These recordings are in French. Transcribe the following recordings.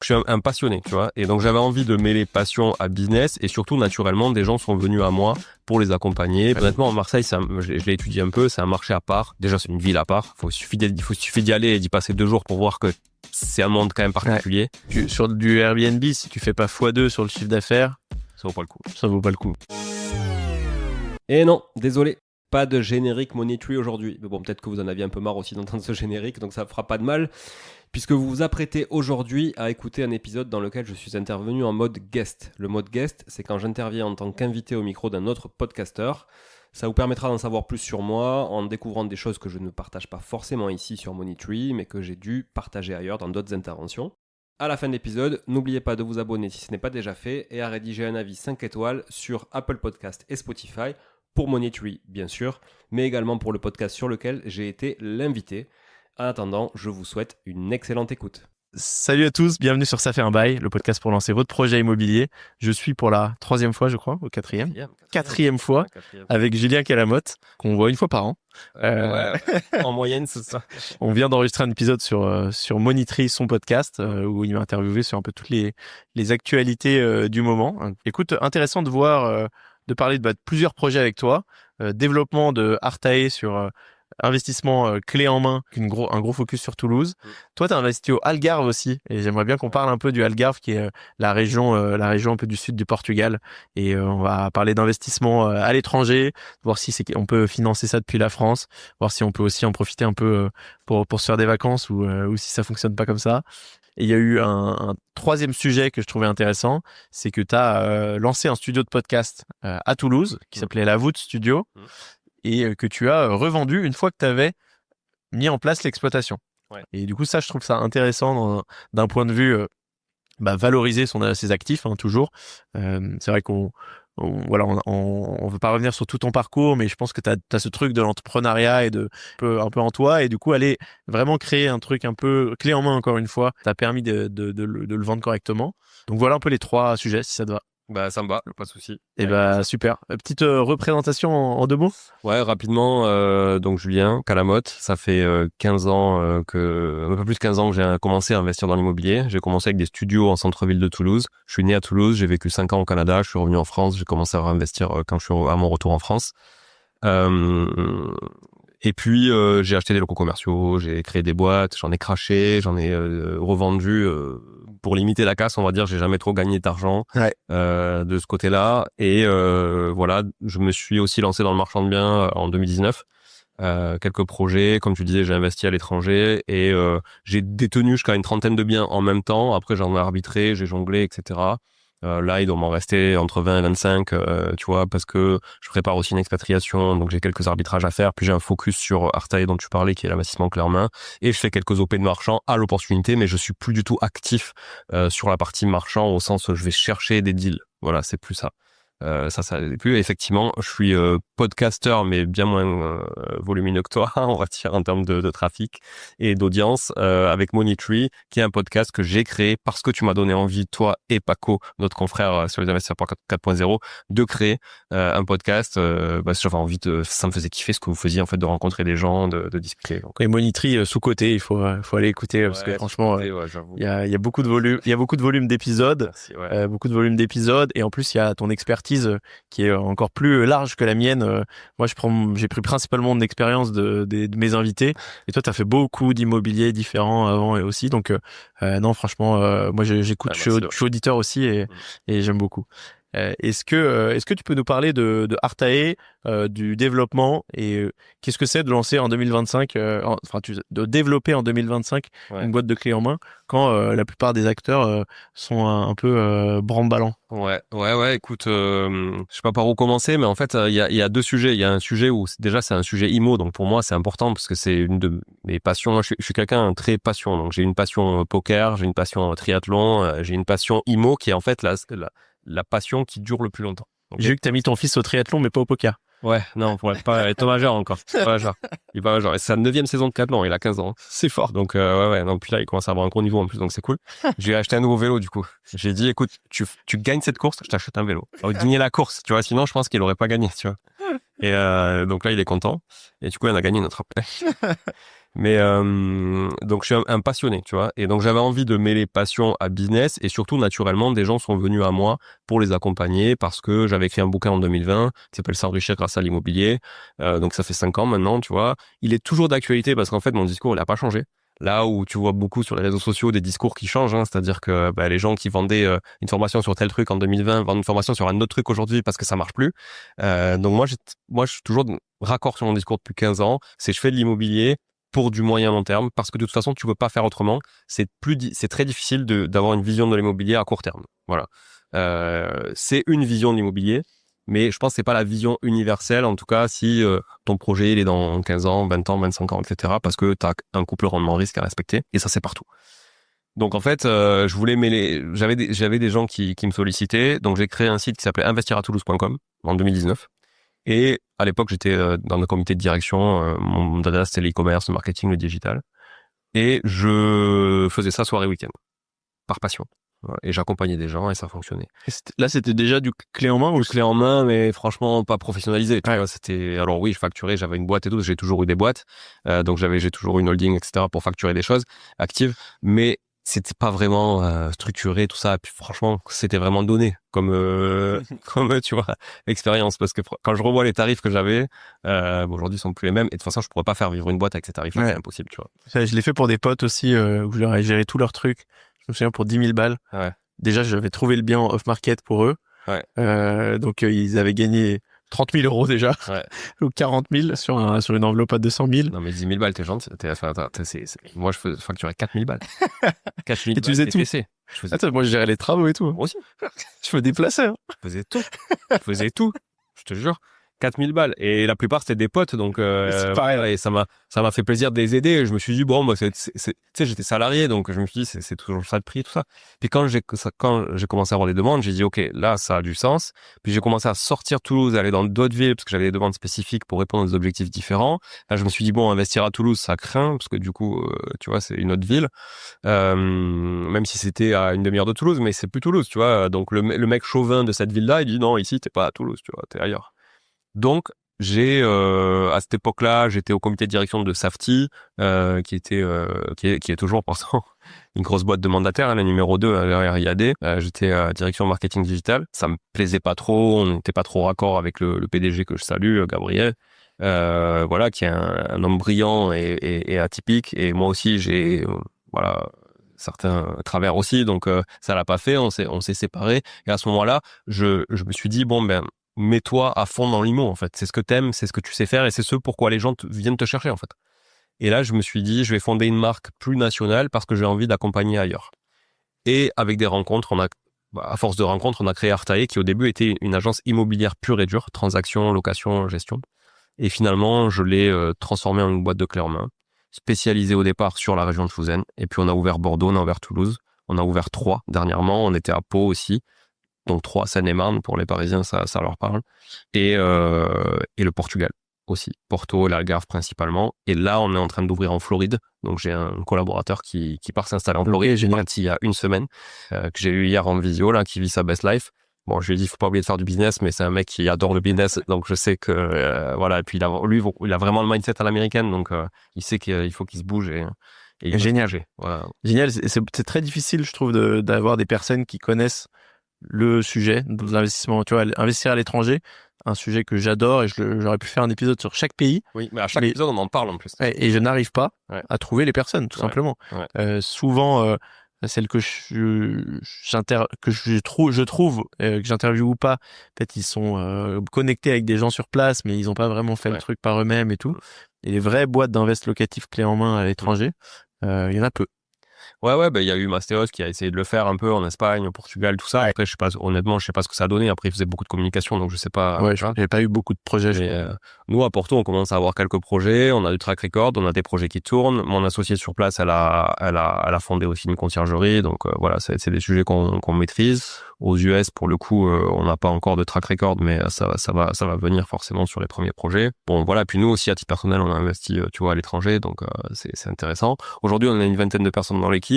je suis un passionné, tu vois. Et donc, j'avais envie de mêler passion à business et surtout, naturellement, des gens sont venus à moi pour les accompagner. Honnêtement, Marseille, je l'ai étudié un peu, c'est un marché à part. Déjà, c'est une ville à part. Il suffit d'y aller et d'y passer 2 jours pour voir que c'est un monde quand même particulier. Sur du Airbnb, si tu fais pas x2 sur le chiffre d'affaires, Ça vaut pas le coup. ça vaut pas le coup. Et non, désolé. Pas de générique Money Tree aujourd'hui. Mais bon, peut-être que vous en aviez un peu marre aussi d'entendre ce générique, donc ça fera pas de mal. Puisque vous vous apprêtez aujourd'hui à écouter un épisode dans lequel je suis intervenu en mode guest. Le mode guest, c'est quand j'interviens en tant qu'invité au micro d'un autre podcasteur. Ça vous permettra d'en savoir plus sur moi en découvrant des choses que je ne partage pas forcément ici sur Money Tree, mais que j'ai dû partager ailleurs dans d'autres interventions. À la fin de l'épisode, n'oubliez pas de vous abonner si ce n'est pas déjà fait et à rédiger un avis 5 étoiles sur Apple Podcast et Spotify pour Money Tree, bien sûr, mais également pour le podcast sur lequel j'ai été l'invité. En attendant, je vous souhaite une excellente écoute. Salut à tous, bienvenue sur Ça fait un bail, le podcast pour lancer votre projet immobilier. Je suis pour la 3e fois, je crois, ou 4e. 4e fois, avec Julien Calamotte, qu'on voit une fois par an. Ouais, en moyenne, c'est ça. On vient d'enregistrer un épisode sur Money Tree, son podcast, où il m'a interviewé sur un peu toutes les actualités du moment. Écoute, intéressant de voir, de parler de plusieurs projets avec toi. Développement de Artae sur investissement clé en main, un gros focus sur Toulouse. Toi, tu as investi au Algarve aussi, et j'aimerais bien qu'on parle un peu du Algarve, qui est la région un peu du sud du Portugal. Et on va parler d'investissement à l'étranger, voir si on peut financer ça depuis la France, voir si on peut aussi en profiter un peu pour se faire des vacances ou si ça fonctionne pas comme ça. Et il y a eu un 3e sujet que je trouvais intéressant, c'est que tu as lancé un studio de podcast à Toulouse qui s'appelait La Voûte Studio et que tu as revendu une fois que tu avais mis en place l'exploitation. Ouais. Et du coup, ça, je trouve ça intéressant d'un point de vue valoriser ses actifs, toujours. C'est vrai on veut pas revenir sur tout ton parcours, mais je pense que tu as ce truc de l'entrepreneuriat et un peu en toi, et du coup aller vraiment créer un truc un peu clé en main encore une fois, t'as permis de le vendre correctement. Donc voilà un peu les 3 sujets, si ça te va. Bah, ça me va, pas de souci. Et super. Petite représentation en 2 mots. Ouais, rapidement, donc Julien Calamotte, ça fait 15 ans un peu plus de 15 ans que j'ai commencé à investir dans l'immobilier. J'ai commencé avec des studios en centre-ville de Toulouse. Je suis né à Toulouse, j'ai vécu 5 ans au Canada, je suis revenu en France, j'ai commencé à réinvestir quand je suis à mon retour en France. Et puis j'ai acheté des locaux commerciaux, j'ai créé des boîtes, j'en ai craché, j'en ai revendu pour limiter la casse, on va dire. J'ai jamais trop gagné d'argent de ce côté-là. Et voilà, je me suis aussi lancé dans le marchand de biens en 2019. Quelques projets, comme tu disais, j'ai investi à l'étranger et j'ai détenu jusqu'à une 30aine de biens en même temps. Après, j'en ai arbitré, j'ai jonglé, etc. Là, il doit m'en rester entre 20 et 25, tu vois, parce que je prépare aussi une expatriation, donc j'ai quelques arbitrages à faire. Puis j'ai un focus sur Artae dont tu parlais, qui est l'investissement clé en main. Et je fais quelques OP de marchand à l'opportunité, mais je suis plus du tout actif sur la partie marchand, au sens où je vais chercher des deals. Voilà, c'est plus ça. Ça n'est plus. Effectivement, je suis podcasteur, mais bien moins volumineux que toi, on va dire, en termes de trafic et d'audience, avec Money Tree, qui est un podcast que j'ai créé parce que tu m'as donné envie, toi et Paco, notre confrère sur les investisseurs 4.0, de créer un podcast. J'avais envie ça me faisait kiffer ce que vous faisiez, en fait, de rencontrer des gens, de discuter. Donc. Et Money Tree sous-côté, il faut aller écouter parce que franchement, il y a beaucoup de volume, il y a beaucoup de volume d'épisodes, beaucoup de volume d'épisodes, et en plus il y a ton expertise qui est encore plus large que la mienne. Moi, j'ai pris principalement de l'expérience de mes invités, et toi, tu as fait beaucoup d'immobilier différents avant et aussi. Donc, non, franchement, moi, j'écoute, je suis auditeur aussi et j'aime beaucoup. Est-ce que tu peux nous parler de Artae, du développement et qu'est-ce que c'est de lancer en 2025, de développer en 2025 une boîte de clés en main quand la plupart des acteurs sont un peu branle-ballants. Ouais. Écoute, je sais pas par où commencer, mais en fait, il y a 2 sujets. Il y a un sujet où déjà c'est un sujet IMO, donc pour moi c'est important parce que c'est une de mes passions. Moi, je suis quelqu'un très passion, donc j'ai une passion poker, j'ai une passion triathlon, j'ai une passion IMO qui est en fait la passion qui dure le plus longtemps. Okay. J'ai vu que t'as mis ton fils au triathlon, mais pas au poker. Ouais, non, pour être pas être majeur encore. Il est pas majeur. Et c'est sa 9e saison de triathlon, il a 15 ans. C'est fort. Donc, non, puis là, il commence à avoir un gros niveau en plus, donc c'est cool. J'ai acheté un nouveau vélo, du coup. J'ai dit, écoute, tu gagnes cette course, je t'achète un vélo. Alors, gagner la course, tu vois, sinon, je pense qu'il aurait pas gagné, tu vois. Et donc là, il est content. Et du coup, on a gagné notre appel. Mais donc je suis un passionné, tu vois. Et donc j'avais envie de mêler passion à business et surtout naturellement des gens sont venus à moi pour les accompagner parce que j'avais écrit un bouquin en 2020 qui s'appelle S'enrichir grâce à l'immobilier. Donc ça fait 5 ans maintenant, tu vois. Il est toujours d'actualité parce qu'en fait mon discours il a pas changé. Là où tu vois beaucoup sur les réseaux sociaux des discours qui changent, hein, c'est-à-dire que les gens qui vendaient une formation sur tel truc en 2020 vendent une formation sur un autre truc aujourd'hui parce que ça marche plus. Donc moi je suis toujours raccord sur mon discours depuis 15 ans. C'est je fais de l'immobilier pour du moyen long terme parce que de toute façon tu peux pas faire autrement. C'est très difficile d'avoir une vision de l'immobilier à court terme. Voilà. C'est une vision de l'immobilier. Mais je pense que c'est pas la vision universelle, en tout cas, si ton projet il est dans 15 ans, 20 ans, 25 ans, etc. Parce que tu as un couple rendement-risque à respecter. Et ça, c'est partout. Donc, en fait, je voulais mêler... J'avais des gens qui me sollicitaient. Donc, j'ai créé un site qui s'appelait investiratoulouse.com en 2019. Et à l'époque, j'étais dans le comité de direction. Mon dada, c'était l'e-commerce, le marketing, le digital. Et je faisais ça soir et week-end. Par passion. Et j'accompagnais des gens et ça fonctionnait. Et là, c'était déjà du clé en main ou clé en main, mais franchement pas professionnalisé. Tu vois, alors oui, je facturais, j'avais une boîte et tout, j'ai toujours eu des boîtes, donc j'ai toujours eu une holding, etc. pour facturer des choses actives, mais c'était pas vraiment structuré tout ça. Et puis franchement, c'était vraiment donné comme tu vois expérience parce que quand je revois les tarifs que j'avais, aujourd'hui ils sont plus les mêmes et de toute façon je pourrais pas faire vivre une boîte avec ces tarifs-là, c'est impossible, tu vois. Ça, je l'ai fait pour des potes aussi où je leur ai géré tous leurs trucs. Je me souviens pour 10 000 balles. Ouais. Déjà, j'avais trouvé le bien en off-market pour eux. Ouais. Donc, ils avaient gagné 30 000 euros déjà. Ouais. Ou 40 000 sur une enveloppe à 200 000. Non, mais 10 000 balles, t'es gentil. Moi, je facturais 4 000 balles. 4 000 et tu faisais tout. Attends, moi, je gérais les travaux et tout. Moi aussi. Je me déplaçais. Hein. Je faisais tout. Je te jure. 4 000 balles. Et la plupart, c'était des potes. Donc, c'est pareil. Et ça m'a fait plaisir de les aider. Je me suis dit, bon, moi, tu sais, j'étais salarié. Donc, je me suis dit, c'est toujours ça de prix, tout ça. Puis quand j'ai commencé à avoir des demandes, j'ai dit, OK, là, ça a du sens. Puis j'ai commencé à sortir Toulouse, aller dans d'autres villes parce que j'avais des demandes spécifiques pour répondre à des objectifs différents. Là, je me suis dit, bon, investir à Toulouse, ça craint parce que du coup, tu vois, c'est une autre ville. Même si c'était à une demi-heure de Toulouse, mais c'est plus Toulouse, tu vois. Donc, le mec chauvin de cette ville-là, il dit, non, ici, t'es pas à Toulouse, tu vois, t'es ailleurs. Donc, à cette époque-là, j'étais au comité de direction de Safety, qui est toujours pourtant une grosse boîte de mandataires, la numéro 2 derrière IAD. J'étais à direction marketing digital. Ça me plaisait pas trop, on n'était pas trop raccord avec le PDG que je salue, Gabriel. Voilà, qui est un homme brillant et atypique. Et moi aussi, j'ai certains travers aussi, donc ça l'a pas fait. On s'est séparés. Et à ce moment-là, je me suis dit bon ben mets-toi à fond dans l'IMO, en fait. C'est ce que t'aimes, c'est ce que tu sais faire et c'est ce pourquoi les gens viennent te chercher, en fait. Et là, je me suis dit, je vais fonder une marque plus nationale parce que j'ai envie d'accompagner ailleurs. Et avec des rencontres, à force de rencontres, on a créé Artae, qui au début était une agence immobilière pure et dure, transaction, location, gestion. Et finalement, je l'ai transformé en une boîte de clé en main, spécialisée au départ sur la région de toulousaine. Et puis, on a ouvert Bordeaux, on a ouvert Toulouse, on a ouvert Troyes dernièrement, on était à Pau aussi. Donc 3, Seine-et-Marne, pour les Parisiens, ça leur parle. Et le Portugal aussi. Porto, l'Algarve principalement. Et là, on est en train d'ouvrir en Floride. Donc j'ai un collaborateur qui part s'installer en Floride. J'ai parti il y a une semaine, que j'ai eu hier en visio, là, qui vit sa best life. Bon, je lui ai dit, faut pas oublier de faire du business, mais c'est un mec qui adore le business. Donc je sais que, voilà. Et puis il a vraiment le mindset à l'américaine. Donc il sait qu'il faut qu'il se bouge et génial. Voilà. Génial. C'est très difficile, je trouve, d'avoir des personnes qui connaissent le sujet de l'investissement, tu vois, investir à l'étranger, un sujet que j'adore et j'aurais pu faire un épisode sur chaque pays. Oui, mais à chaque épisode, on en parle en plus. Et je n'arrive pas à trouver les personnes, tout simplement. Ouais. Souvent, celles que je trouve, que j'interviewe ou pas, peut-être ils sont connectés avec des gens sur place, mais ils n'ont pas vraiment fait le truc par eux-mêmes et tout. Et les vraies boîtes d'invest locatif clés en main à l'étranger, il y en a peu. Ouais, il y a eu Mastéos qui a essayé de le faire un peu en Espagne, au Portugal, tout ça. Après, honnêtement, je sais pas ce que ça a donné. Après, il faisait beaucoup de communication, donc je sais pas. Ouais, j'avais pas eu beaucoup de projets. Nous, à Porto, on commence à avoir quelques projets. On a du track record, on a des projets qui tournent. Mon associé sur place, elle a fondé aussi une conciergerie. Donc, voilà, c'est des sujets qu'on maîtrise. Aux US, pour le coup, on n'a pas encore de track record, mais ça va venir forcément sur les premiers projets. Bon, voilà. Puis nous aussi, à titre personnel, on a investi, tu vois, à l'étranger, donc c'est intéressant. Aujourd'hui, on a une vingtaine de personnes dans l'équipe.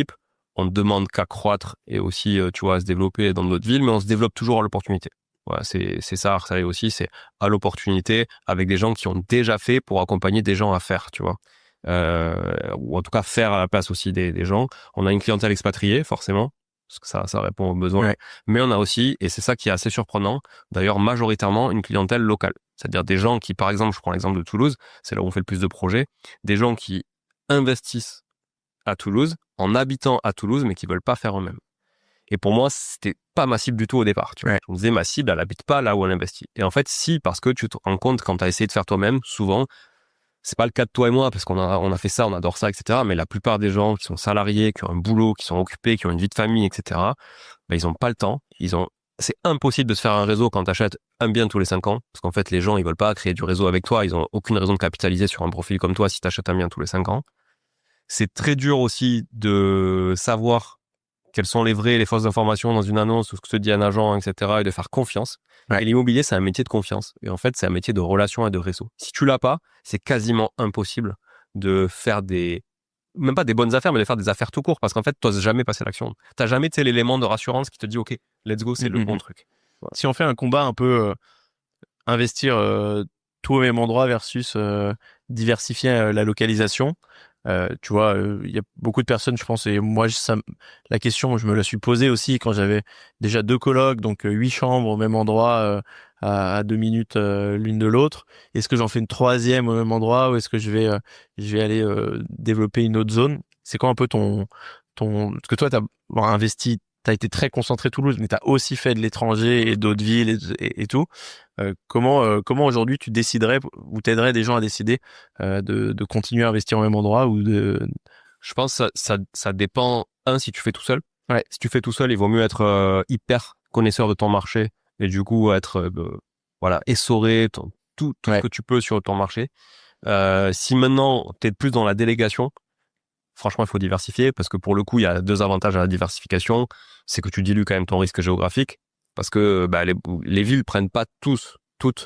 On ne demande qu'à croître et aussi, tu vois, à se développer dans d'autres villes, mais on se développe toujours à l'opportunité. Voilà, c'est ça, Artae aussi, c'est à l'opportunité avec des gens qui ont déjà fait pour accompagner des gens à faire, tu vois. ou en tout cas faire à la place aussi des gens. On a une clientèle expatriée, forcément, parce que ça répond aux besoins. Ouais. Mais on a aussi, et c'est ça qui est assez surprenant, d'ailleurs majoritairement une clientèle locale. C'est-à-dire des gens qui, par exemple, je prends l'exemple de Toulouse, c'est là où on fait le plus de projets, des gens qui investissent à Toulouse, en habitant à Toulouse, mais qui veulent pas faire eux-mêmes. Et pour moi, c'était pas ma cible du tout au départ. Tu vois. Ouais. On disait, ma cible, elle habite pas là où elle investit. Et en fait, si, parce que tu te rends compte quand tu as essayé de faire toi-même, souvent, c'est pas le cas de toi et moi, parce qu'on a fait ça, on adore ça, etc. Mais la plupart des gens qui sont salariés, qui ont un boulot, qui sont occupés, qui ont une vie de famille, etc., ben, ils ont pas le temps. C'est impossible de se faire un réseau quand tu achètes un bien tous les 5 ans. Parce qu'en fait, les gens, ils veulent pas créer du réseau avec toi. Ils ont aucune raison de capitaliser sur un profil comme toi si tu achètes un bien tous les 5 ans. C'est très dur aussi de savoir quelles sont les fausses informations dans une annonce ou ce que te dit un agent, etc. et de faire confiance. Ouais. Et l'immobilier, c'est un métier de confiance. Et en fait, c'est un métier de relation et de réseau. Si tu l'as pas, c'est quasiment impossible de faire même pas des bonnes affaires, mais de faire des affaires tout court. Parce qu'en fait, tu n'oses jamais passer l'action. Tu n'as jamais l'élément de rassurance qui te dit, OK, let's go, c'est le bon truc. Voilà. Si on fait un combat un peu investir tout au même endroit versus diversifier la localisation, tu vois, il y a beaucoup de personnes, je pense, et moi, la question, je me la suis posée aussi quand j'avais déjà 2 colocs, donc 8 chambres au même endroit, à 2 minutes l'une de l'autre. Est-ce que j'en fais une 3e au même endroit ou est-ce que je vais aller développer une autre zone? C'est quoi un peu parce que toi, t'as investi, t'as été très concentré Toulouse, mais t'as aussi fait de l'étranger et d'autres villes et tout. Comment aujourd'hui tu déciderais ou t'aiderais des gens à décider de continuer à investir au même endroit ou de... Je pense que ça dépend, si tu fais tout seul. Ouais. Si tu fais tout seul, il vaut mieux être hyper connaisseur de ton marché et du coup être essorer tout ce que tu peux sur ton marché. Si maintenant tu es plus dans la délégation, franchement, il faut diversifier parce que pour le coup, il y a 2 avantages à la diversification. C'est que tu dilues quand même ton risque géographique parce que les villes prennent pas toutes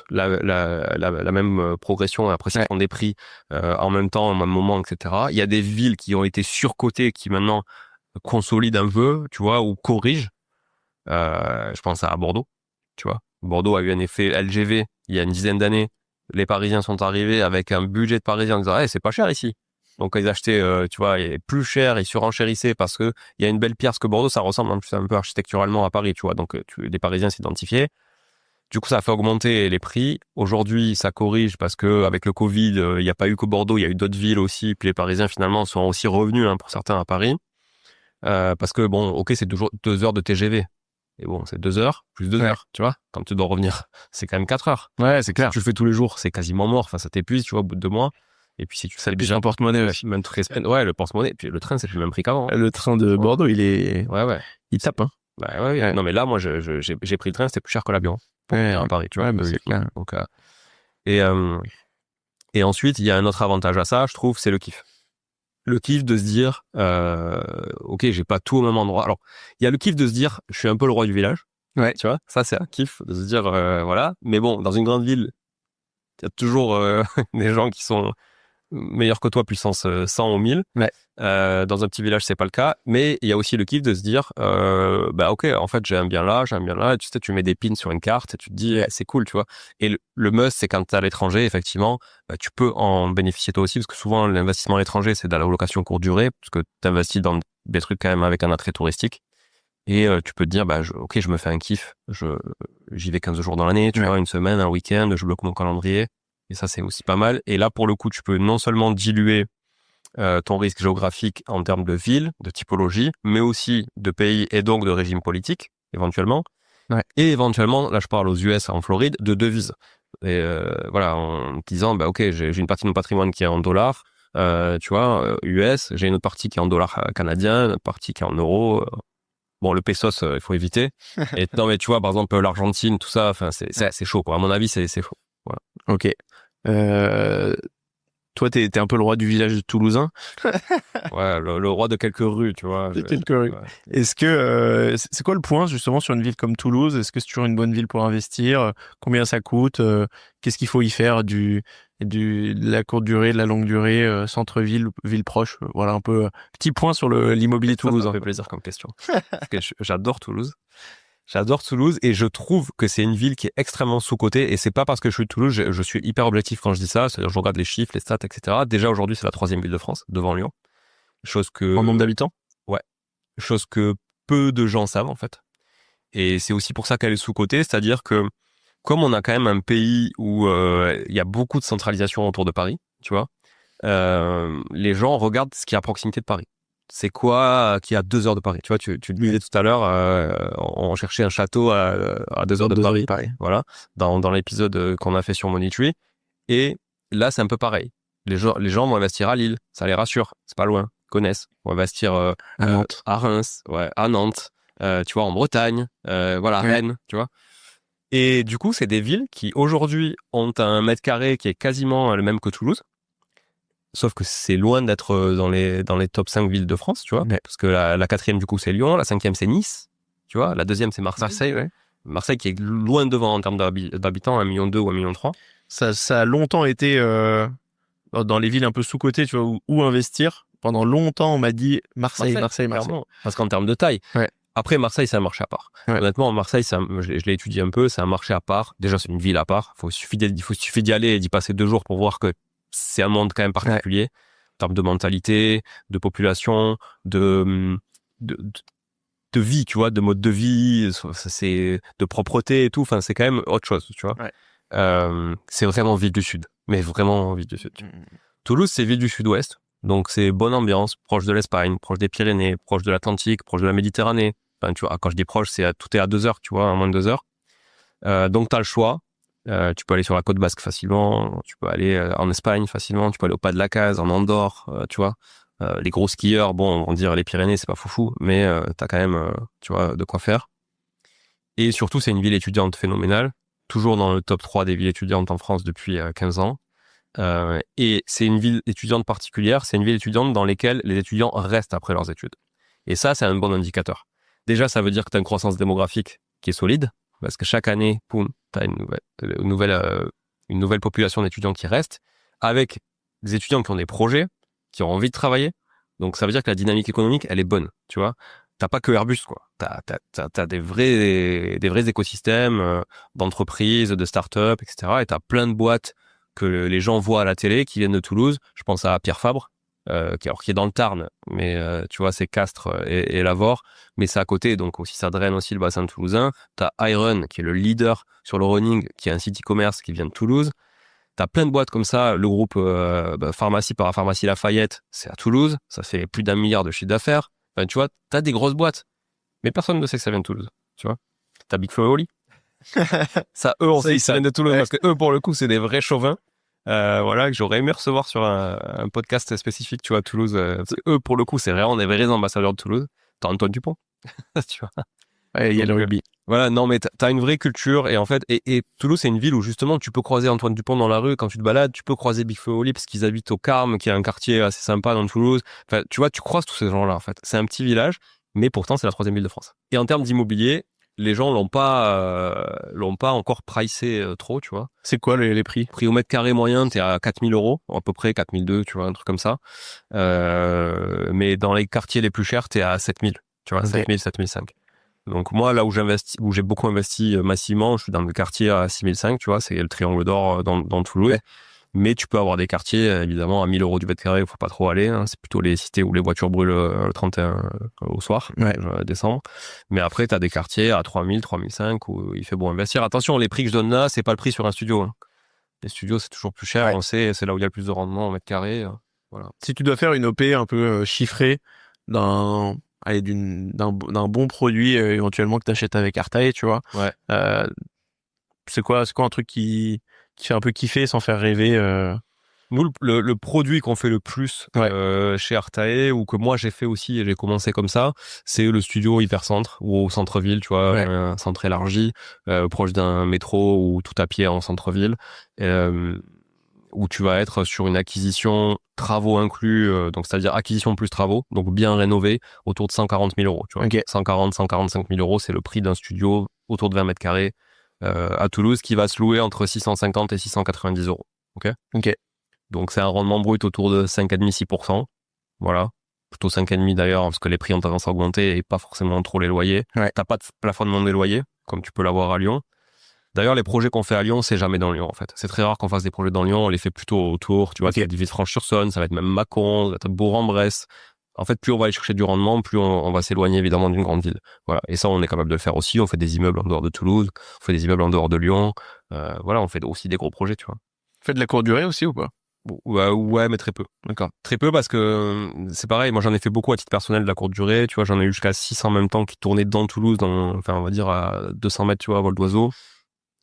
la même progression et appréciation des prix en même temps, au même moment, etc. Il y a des villes qui ont été surcotées qui maintenant consolident un peu, tu vois, ou corrigent. Je pense à Bordeaux, tu vois. Bordeaux a eu un effet LGV il y a une dizaine d'années. Les Parisiens sont arrivés avec un budget de Parisiens en disant hey, c'est pas cher ici. Donc ils achetaient, tu vois, plus cher, ils surenchérissaient parce que il y a une belle pierre, parce que Bordeaux, ça ressemble en plus un peu architecturalement à Paris, tu vois. Donc les Parisiens s'identifiaient. Du coup, ça a fait augmenter les prix. Aujourd'hui, ça corrige parce que avec le Covid, il n'y a pas eu que Bordeaux, il y a eu d'autres villes aussi. Puis les Parisiens finalement sont aussi revenus pour certains à Paris, parce que bon, ok, c'est toujours 2 heures de TGV. Et bon, c'est 2 heures plus 2 heures, tu vois. Quand tu dois revenir, c'est quand même 4 heures. Ouais, c'est clair. Si tu le fais tous les jours, c'est quasiment mort. Enfin, ça t'épuise, tu vois, au bout de 2 mois. Et puis si tu fais déjà un porte-monnaie, même toutes les semaines, le porte-monnaie. Puis le train, c'est le même prix qu'avant. Le train de Bordeaux, il est, il tape, hein. Ouais. Non, mais là, moi, j'ai pris le train, c'était plus cher que l'avion. À Paris, tu vois. C'est clair. Donc, et ensuite, il y a un autre avantage à ça, je trouve, c'est le kiff. Le kiff de se dire, ok, j'ai pas tout au même endroit. Alors, il y a le kiff de se dire, je suis un peu le roi du village. Ouais. Tu vois, ça, c'est un kiff de se dire, voilà. Mais bon, dans une grande ville, il y a toujours des gens qui sont meilleurs que toi, puissance 100 ou 1000. Ouais. Dans un petit village, c'est pas le cas. Mais il y a aussi le kiff de se dire, ok, en fait, j'ai un bien là. Et tu sais, tu mets des pins sur une carte et tu te dis, c'est cool, tu vois. Et le must, c'est quand t'es à l'étranger, effectivement, tu peux en bénéficier toi aussi, parce que souvent, l'investissement à l'étranger, c'est de la location courte durée, parce que t'investis dans des trucs quand même avec un attrait touristique. Et tu peux te dire, je me fais un kiff. J'y vais 15 jours dans l'année, tu vois, une semaine, un week-end, je bloque mon calendrier. Et ça, c'est aussi pas mal. Et là, pour le coup, tu peux non seulement diluer ton risque géographique en termes de ville, de typologie, mais aussi de pays et donc de régime politique, éventuellement. Ouais. Et éventuellement, là, je parle aux US, en Floride, de devises. Et en disant, ok, j'ai une partie de mon patrimoine qui est en dollars, tu vois, US, j'ai une autre partie qui est en dollars canadiens, une partie qui est en euros. Bon, le pesos, il faut éviter. Et non, mais tu vois, par exemple, l'Argentine, tout ça, enfin, c'est chaud, quoi. À mon avis, c'est chaud. Voilà. Ok. Toi, t'es un peu le roi du village toulousain. Ouais, le roi de quelques rues, tu vois. Quelques rues. Ouais. Est-ce que c'est quoi le point justement sur une ville comme Toulouse? Est-ce que c'est toujours une bonne ville pour investir? Combien ça coûte? Qu'est-ce qu'il faut y faire de la courte durée, de la longue durée, centre-ville, ville proche? Voilà un peu petit point sur l'immobilier Toulouse. Ça me fait plaisir comme question. Parce que j'adore Toulouse. J'adore Toulouse et je trouve que c'est une ville qui est extrêmement sous-cotée et c'est pas parce que je suis de Toulouse, je suis hyper objectif quand je dis ça, c'est-à-dire je regarde les chiffres, les stats, etc. Déjà aujourd'hui c'est la 3e ville de France, devant Lyon. Chose que... En nombre d'habitants? Ouais. Chose que peu de gens savent en fait. Et c'est aussi pour ça qu'elle est sous-cotée, c'est-à-dire que comme on a quand même un pays où il y a beaucoup de centralisation autour de Paris, tu vois, les gens regardent ce qui est à proximité de Paris. C'est quoi qui est à 2 heures de Paris? Tu vois, tu le disais tout à l'heure, on cherchait un château à 2 heures de Paris. Voilà, dans l'épisode qu'on a fait sur Money Tree. Et là, c'est un peu pareil. Les gens vont investir à Lille, ça les rassure, c'est pas loin, ils connaissent. Vont investir à Nantes, à Reims, ouais, à Nantes, tu vois, en Bretagne, voilà, Rennes, tu vois. Et du coup, c'est des villes qui aujourd'hui ont un mètre carré qui est quasiment le même que Toulouse. Sauf que c'est loin d'être dans les top 5 villes de France, tu vois. Ouais. Parce que la 4e, du coup, c'est Lyon. La 5e, c'est Nice. Tu vois. La 2e, c'est Marseille. Marseille qui est loin devant en termes d'habitants, 1,2 million ou 1,3 million. Ça a longtemps été dans les villes un peu sous-cotées, tu vois, où investir. Pendant longtemps, on m'a dit Marseille. Parce qu'en termes de taille. Ouais. Après, Marseille, c'est un marché à part. Ouais. Honnêtement, Marseille, je l'ai étudié un peu, c'est un marché à part. Déjà, c'est une ville à part. Il suffit d'y aller et d'y passer 2 jours pour voir que c'est un monde quand même particulier, en termes de mentalité, de population, de vie, tu vois, de mode de vie, c'est de propreté et tout. Enfin, c'est quand même autre chose, tu vois. Ouais. C'est vraiment ville du Sud, mais vraiment ville du Sud. Toulouse, c'est ville du Sud-Ouest, donc c'est bonne ambiance, proche de l'Espagne, proche des Pyrénées, proche de l'Atlantique, proche de la Méditerranée. Enfin, tu vois, quand je dis proche, tout est à 2 heures, tu vois, à moins de 2 heures. Donc, t'as le choix. Tu peux aller sur la côte basque facilement, tu peux aller en Espagne facilement, tu peux aller au Pas de la Case, en Andorre, tu vois. Les gros skieurs, bon, on va dire les Pyrénées, c'est pas foufou, mais t'as quand même, tu vois, de quoi faire. Et surtout, c'est une ville étudiante phénoménale, toujours dans le top 3 des villes étudiantes en France depuis 15 ans. Et c'est une ville étudiante particulière, c'est une ville étudiante dans laquelle les étudiants restent après leurs études. Et ça, c'est un bon indicateur. Déjà, ça veut dire que tu as une croissance démographique qui est solide, parce que chaque année, poum, tu as une nouvelle population d'étudiants qui reste, avec des étudiants qui ont des projets, qui ont envie de travailler. Donc, ça veut dire que la dynamique économique, elle est bonne, tu vois. T'as pas que Airbus, quoi. T'as des vrais écosystèmes d'entreprises, de startups, etc. Et t'as plein de boîtes que les gens voient à la télé, qui viennent de Toulouse. Je pense à Pierre Fabre, qui est dans le Tarn, mais tu vois, c'est Castres et Lavore, mais c'est à côté, donc aussi ça draine aussi le bassin toulousain. T'as Iron, qui est le leader sur le running, qui est un site e-commerce qui vient de Toulouse. T'as plein de boîtes comme ça. Le groupe Pharmacie Parapharmacie Lafayette, c'est à Toulouse. Ça fait plus d'1 milliard de chiffre d'affaires. Enfin, tu vois, t'as des grosses boîtes, mais personne ne sait que ça vient de Toulouse, tu vois. T'as Big Flo et Oli. Ça, eux, on sait que ça vient de Toulouse, parce que eux, pour le coup, c'est des vrais chauvins. Voilà, que j'aurais aimé recevoir sur un podcast spécifique, tu vois, à Toulouse. Parce que eux, pour le coup, c'est vraiment des vrais ambassadeurs de Toulouse. T'as Antoine Dupont, tu vois. Ouais, il y a le rugby. Voilà, non, mais t'as une vraie culture. Et en fait, et Toulouse, c'est une ville où justement, tu peux croiser Antoine Dupont dans la rue quand tu te balades. Tu peux croiser Big Flo et Oli parce qu'ils habitent au Carme, qui est un quartier assez sympa dans Toulouse. Enfin, tu vois, tu croises tous ces gens-là, en fait. C'est un petit village, mais pourtant, c'est la 3e ville de France. Et en termes d'immobilier, les gens l'ont pas encore pricé trop, tu vois. C'est quoi les prix? Prix au mètre carré moyen, t'es à 4 000 €, à peu près 4 200, tu vois, un truc comme ça. Mais dans les quartiers les plus chers, t'es à 7 000, tu vois, okay. 7 000, 7 500. Donc moi, là où j'ai beaucoup investi massivement, je suis dans le quartier à 6 500, tu vois, c'est le Triangle d'Or dans Toulouse. Ouais. Mais tu peux avoir des quartiers, évidemment, à 1 000 € du mètre carré, il faut pas trop aller. Hein. C'est plutôt les cités où les voitures brûlent le 31 au soir, décembre. Mais après, tu as des quartiers à 3 000, 3 500 où il fait bon investir. Attention, les prix que je donne là, c'est pas le prix sur un studio. Hein. Les studios, c'est toujours plus cher, on sait, c'est là où il y a le plus de rendement au mètre carré. Voilà. Si tu dois faire une OP un peu chiffrée d'un bon produit éventuellement que tu achètes avec Artae, tu vois. Ouais. C'est quoi un truc qui fait un peu kiffer sans faire rêver Nous, le produit qu'on fait le plus chez Artae, ou que moi j'ai fait aussi, et j'ai commencé comme ça, c'est le studio hypercentre, ou au centre-ville, tu vois, un centre élargi, proche d'un métro ou tout à pied en centre-ville, où tu vas être sur une acquisition travaux inclus, donc c'est-à-dire acquisition plus travaux, donc bien rénové, autour de 140 000 €. Tu vois. Okay. 145 000 € c'est le prix d'un studio autour de 20 mètres carrés à Toulouse, qui va se louer entre 650 et 690 €. Ok. Ok. Donc c'est un rendement brut autour de 5,5-6%. Voilà. plutôt 5,5 d'ailleurs, parce que les prix ont tendance à augmenter et pas forcément trop les loyers. T'as pas de plafonnement des loyers, comme tu peux l'avoir à Lyon. D'ailleurs, les projets qu'on fait à Lyon, c'est jamais dans Lyon, en fait. C'est très rare qu'on fasse des projets dans Lyon, on les fait plutôt autour, tu vois, ça va être Villefranche-sur-Saône, ça va être même Mâcon, ça va être Bourg-en-Bresse. En fait, plus on va aller chercher du rendement, plus on va s'éloigner évidemment d'une grande ville. Voilà. Et ça, on est capable de le faire aussi. On fait des immeubles en dehors de Toulouse, on fait des immeubles en dehors de Lyon. Voilà, on fait aussi des gros projets, tu vois. Tu fais de la courte durée aussi ou pas? Ouais, mais très peu. D'accord. Très peu parce que c'est pareil. Moi, j'en ai fait beaucoup à titre personnel de la courte durée. Tu vois, j'en ai eu jusqu'à 6 en même temps qui tournaient dans Toulouse, enfin, on va dire à 200 mètres, tu vois, à vol d'oiseau.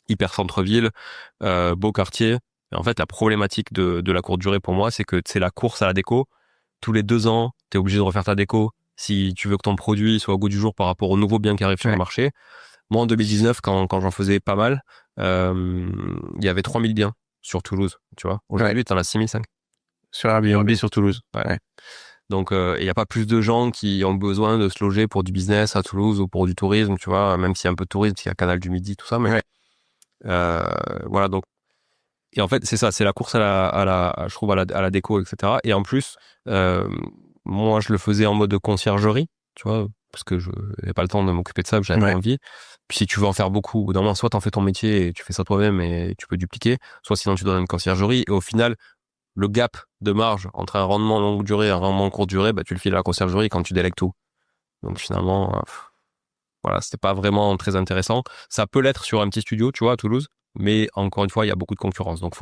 Hyper centre-ville, beau quartier. Et en fait, la problématique de la courte durée pour moi, c'est que c'est la course à la déco. Tous les 2 ans, tu es obligé de refaire ta déco si tu veux que ton produit soit au goût du jour par rapport aux nouveaux biens qui arrivent sur le marché. Moi, en 2019, quand j'en faisais pas mal, il y avait 3000 biens sur Toulouse, tu vois. Aujourd'hui, t'en as 6005. Sur Airbnb sur Toulouse. Ouais. Donc, il n'y a pas plus de gens qui ont besoin de se loger pour du business à Toulouse ou pour du tourisme, tu vois, même s'il y a un peu de tourisme, il y a Canal du Midi, tout ça, mais voilà, donc. Et en fait, c'est ça, c'est la course je trouve, à la déco, etc. Et en plus, moi, je le faisais en mode conciergerie, tu vois, parce que je n'avais pas le temps de m'occuper de ça, j'avais pas envie. Puis si tu veux en faire beaucoup, au bout d'un moment, soit t'en fais ton métier et tu fais ça toi-même et tu peux dupliquer, soit sinon tu donnes une conciergerie. Et au final, le gap de marge entre un rendement longue durée et un rendement courte durée, bah, tu le files à la conciergerie quand tu délègues tout. Donc finalement, voilà, c'était pas vraiment très intéressant. Ça peut l'être sur un petit studio, tu vois, à Toulouse. Mais encore une fois, il y a beaucoup de concurrence. Donc,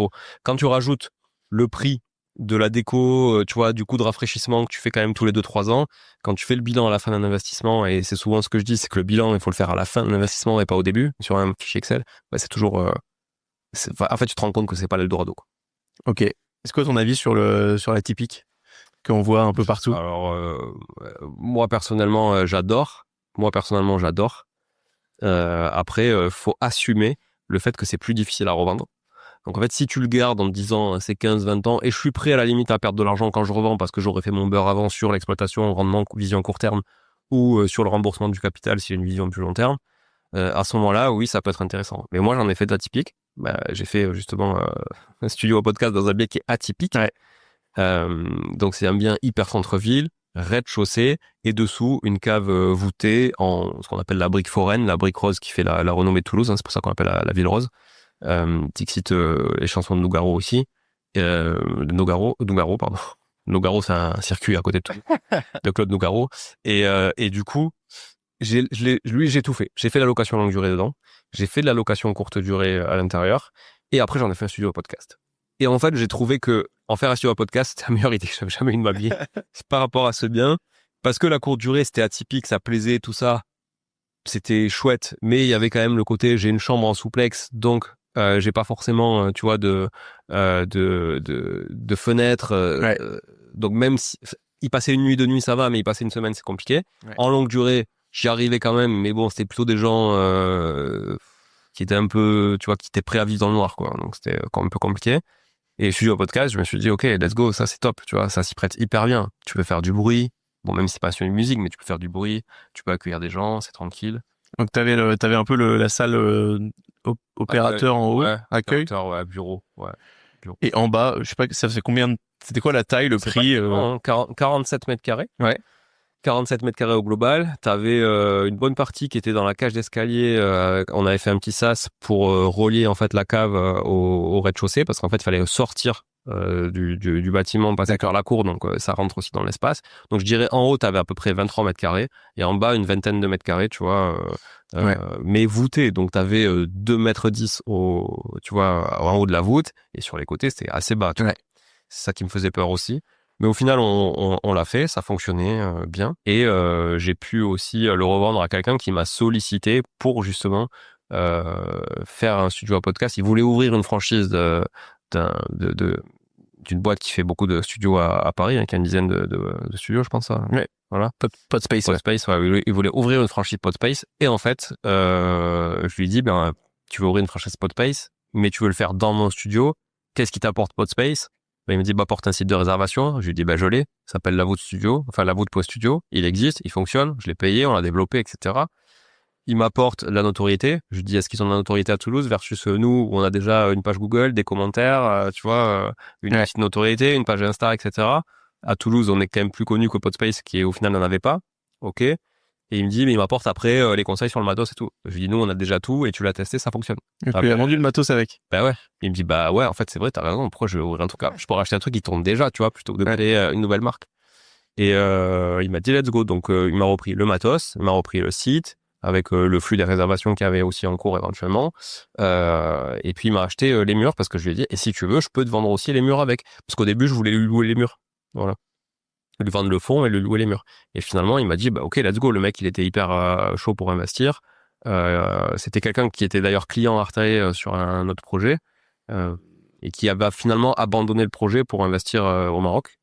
quand tu rajoutes le prix de la déco, tu vois, du coût de rafraîchissement que tu fais quand même tous les 2-3 ans, quand tu fais le bilan à la fin d'un investissement, et c'est souvent ce que je dis, c'est que le bilan, il faut le faire à la fin de l'investissement et pas au début, sur un fichier Excel, bah, c'est toujours... en fait, tu te rends compte que c'est pas l'Eldorado, quoi. Ok. Est-ce que ton avis sur la typique qu'on voit un peu partout? Alors, moi, personnellement, j'adore. Après, faut assumer le fait que c'est plus difficile à revendre. Donc en fait, si tu le gardes en te disant c'est 15-20 ans, et je suis prêt à la limite à perdre de l'argent quand je revends parce que j'aurais fait mon beurre avant sur l'exploitation, rendement, vision court terme, ou sur le remboursement du capital si j'ai une vision plus long terme, à ce moment-là, oui, ça peut être intéressant. Mais moi, j'en ai fait d'atypique. J'ai fait justement un studio au podcast dans un bien qui est atypique. Donc c'est un bien hyper centre-ville, rez-de-chaussée, et dessous une cave voûtée en ce qu'on appelle la brique foraine, la brique rose qui fait la renommée de Toulouse, hein, c'est pour ça qu'on appelle la ville rose. Tixit, les chansons de Nougaro aussi. Nougaro, pardon. Nougaro, c'est un circuit à côté de Toulouse, de Claude Nougaro. Et du coup, j'ai tout fait. J'ai fait la location longue durée dedans. J'ai fait de la location courte durée à l'intérieur. Et après, j'en ai fait un studio podcast. Et en fait, j'ai trouvé que en faire un studio podcast, c'était la meilleure idée que j'avais jamais eu de ma vie. C'est par rapport à ce bien. Parce que la courte durée, c'était atypique, ça plaisait, tout ça. C'était chouette. Mais il y avait quand même le côté, j'ai une chambre en souplex, donc j'ai pas forcément, tu vois, de fenêtres. Donc même si y passer une nuit, 2 nuits, ça va, mais y passer une semaine, c'est compliqué. En longue durée, j'y arrivais quand même, mais bon, c'était plutôt des gens qui étaient un peu, tu vois, qui étaient prêts à vivre dans le noir, quoi. Donc c'était un peu compliqué. Et studio podcast, je me suis dit, ok, let's go, ça c'est top, tu vois, ça s'y prête hyper bien. Tu peux faire du bruit, bon, même si c'est pas sur une musique, mais tu peux faire du bruit, tu peux accueillir des gens, c'est tranquille. Donc t'avais un peu la salle opérateur en haut, accueil. Opérateur, ouais, bureau. Et en bas, je sais pas, ça faisait combien c'était quoi la taille, le prix 47 mètres carrés. Ouais. 47 mètres carrés au global. T'avais une bonne partie qui était dans la cage d'escalier. On avait fait un petit sas pour relier en fait la cave au rez-de-chaussée parce qu'en fait il fallait sortir du bâtiment, passer par la cour, donc ça rentre aussi dans l'espace. Donc je dirais en haut t'avais à peu près 23 mètres carrés et en bas une vingtaine de mètres carrés, tu vois, mais voûté. Donc t'avais 2 mètres 10 tu vois, en haut de la voûte et sur les côtés c'était assez bas. Tu vois. C'est ça qui me faisait peur aussi. Mais au final, on l'a fait, ça fonctionnait bien. Et j'ai pu aussi le revendre à quelqu'un qui m'a sollicité pour justement faire un studio à podcast. Il voulait ouvrir une franchise d'une boîte qui fait beaucoup de studios à Paris, hein, qui a une dizaine de studios, je pense. Ça. Ouais. Voilà. Podspace. Podspace, ouais. Il voulait ouvrir une franchise Podspace. Et en fait, je lui ai dit, tu veux ouvrir une franchise Podspace, mais tu veux le faire dans mon studio. Qu'est-ce qui t'apporte Podspace? Il me dit, porte un site de réservation. Je lui dis, je l'ai. Ça s'appelle La Voûte Studio. Enfin, La Voûte Post Studio. Il existe, il fonctionne. Je l'ai payé, on l'a développé, etc. Il m'apporte la notoriété. Je lui dis, est-ce qu'ils ont de la notoriété à Toulouse versus nous, où on a déjà une page Google, des commentaires, tu vois, une petite notoriété, une page Insta, etc. À Toulouse, on est quand même plus connu que Podspace, qui au final n'en avait pas. Ok. Et il me dit, mais il m'apporte après les conseils sur le matos et tout. Je lui dis, nous, on a déjà tout et tu l'as testé, ça fonctionne. Et tu lui as vendu le matos avec. Bah ouais. Il me dit, bah ouais, en fait, c'est vrai, t'as raison. Pourquoi je vais ouvrir un truc? Je pourrais acheter un truc qui tourne déjà, tu vois, plutôt que de créer une nouvelle marque. Et il m'a dit, let's go. Donc, il m'a repris le matos, il m'a repris le site, avec le flux des réservations qu'il y avait aussi en cours éventuellement. Et puis, il m'a acheté les murs parce que je lui ai dit, et si tu veux, je peux te vendre aussi les murs avec. Parce qu'au début, je voulais lui louer les murs. Voilà. Lui vendre le fond et lui louer les murs. Et finalement, il m'a dit, bah, ok, let's go. Le mec, il était hyper chaud pour investir. C'était quelqu'un qui était d'ailleurs client Artae sur un autre projet et qui avait finalement abandonné le projet pour investir au Maroc.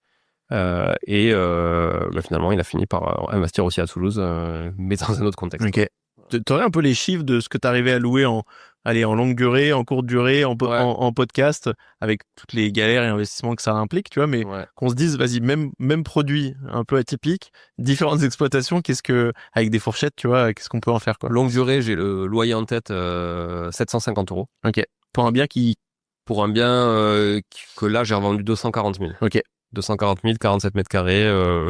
Bah, finalement, il a fini par investir aussi à Toulouse, mais dans un autre contexte. Ok. Tu aurais un peu les chiffres de ce que tu arrivais à louer en longue durée, en courte durée, en podcast, avec toutes les galères et investissements que ça implique, tu vois, mais qu'on se dise, vas-y, même produit un peu atypique, différentes exploitations, avec des fourchettes, tu vois, qu'est-ce qu'on peut en faire, quoi. Longue durée, j'ai le loyer en tête, 750 €. Ok. Pour un bien que là, j'ai revendu 240 000. Ok. 240 000, 47 mètres carrés,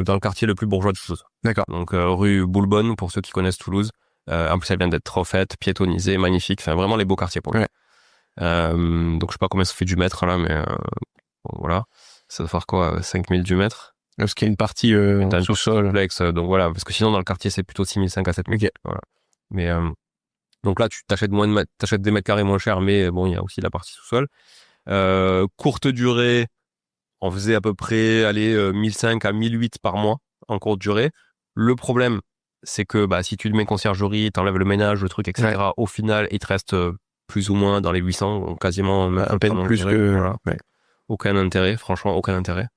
dans le quartier le plus bourgeois de Toulouse. D'accord. Donc, rue Boulbonne, pour ceux qui connaissent Toulouse. En plus, elle vient d'être refaite, piétonnisée, magnifique. Enfin, vraiment les beaux quartiers pour moi. Donc, je sais pas combien ça fait du mètre, là, mais bon, voilà. Ça doit faire quoi, 5 000 du mètre? Parce qu'il y a une partie sous-sol. Complexe, donc voilà. Parce que sinon, dans le quartier, c'est plutôt 6 500 à 7 000. Okay. Voilà. Mais, donc là, tu t'achètes t'achètes des mètres carrés moins chers, mais bon, il y a aussi la partie sous-sol. Courte durée, on faisait à peu près 1 500 à 1 800 par mois en courte durée. Le problème, c'est que si tu mets conciergerie, t'enlèves le ménage, le truc, etc., au final, il te reste plus ou moins dans les 800, quasiment un peine plus que... Voilà. Aucun intérêt, franchement, aucun intérêt.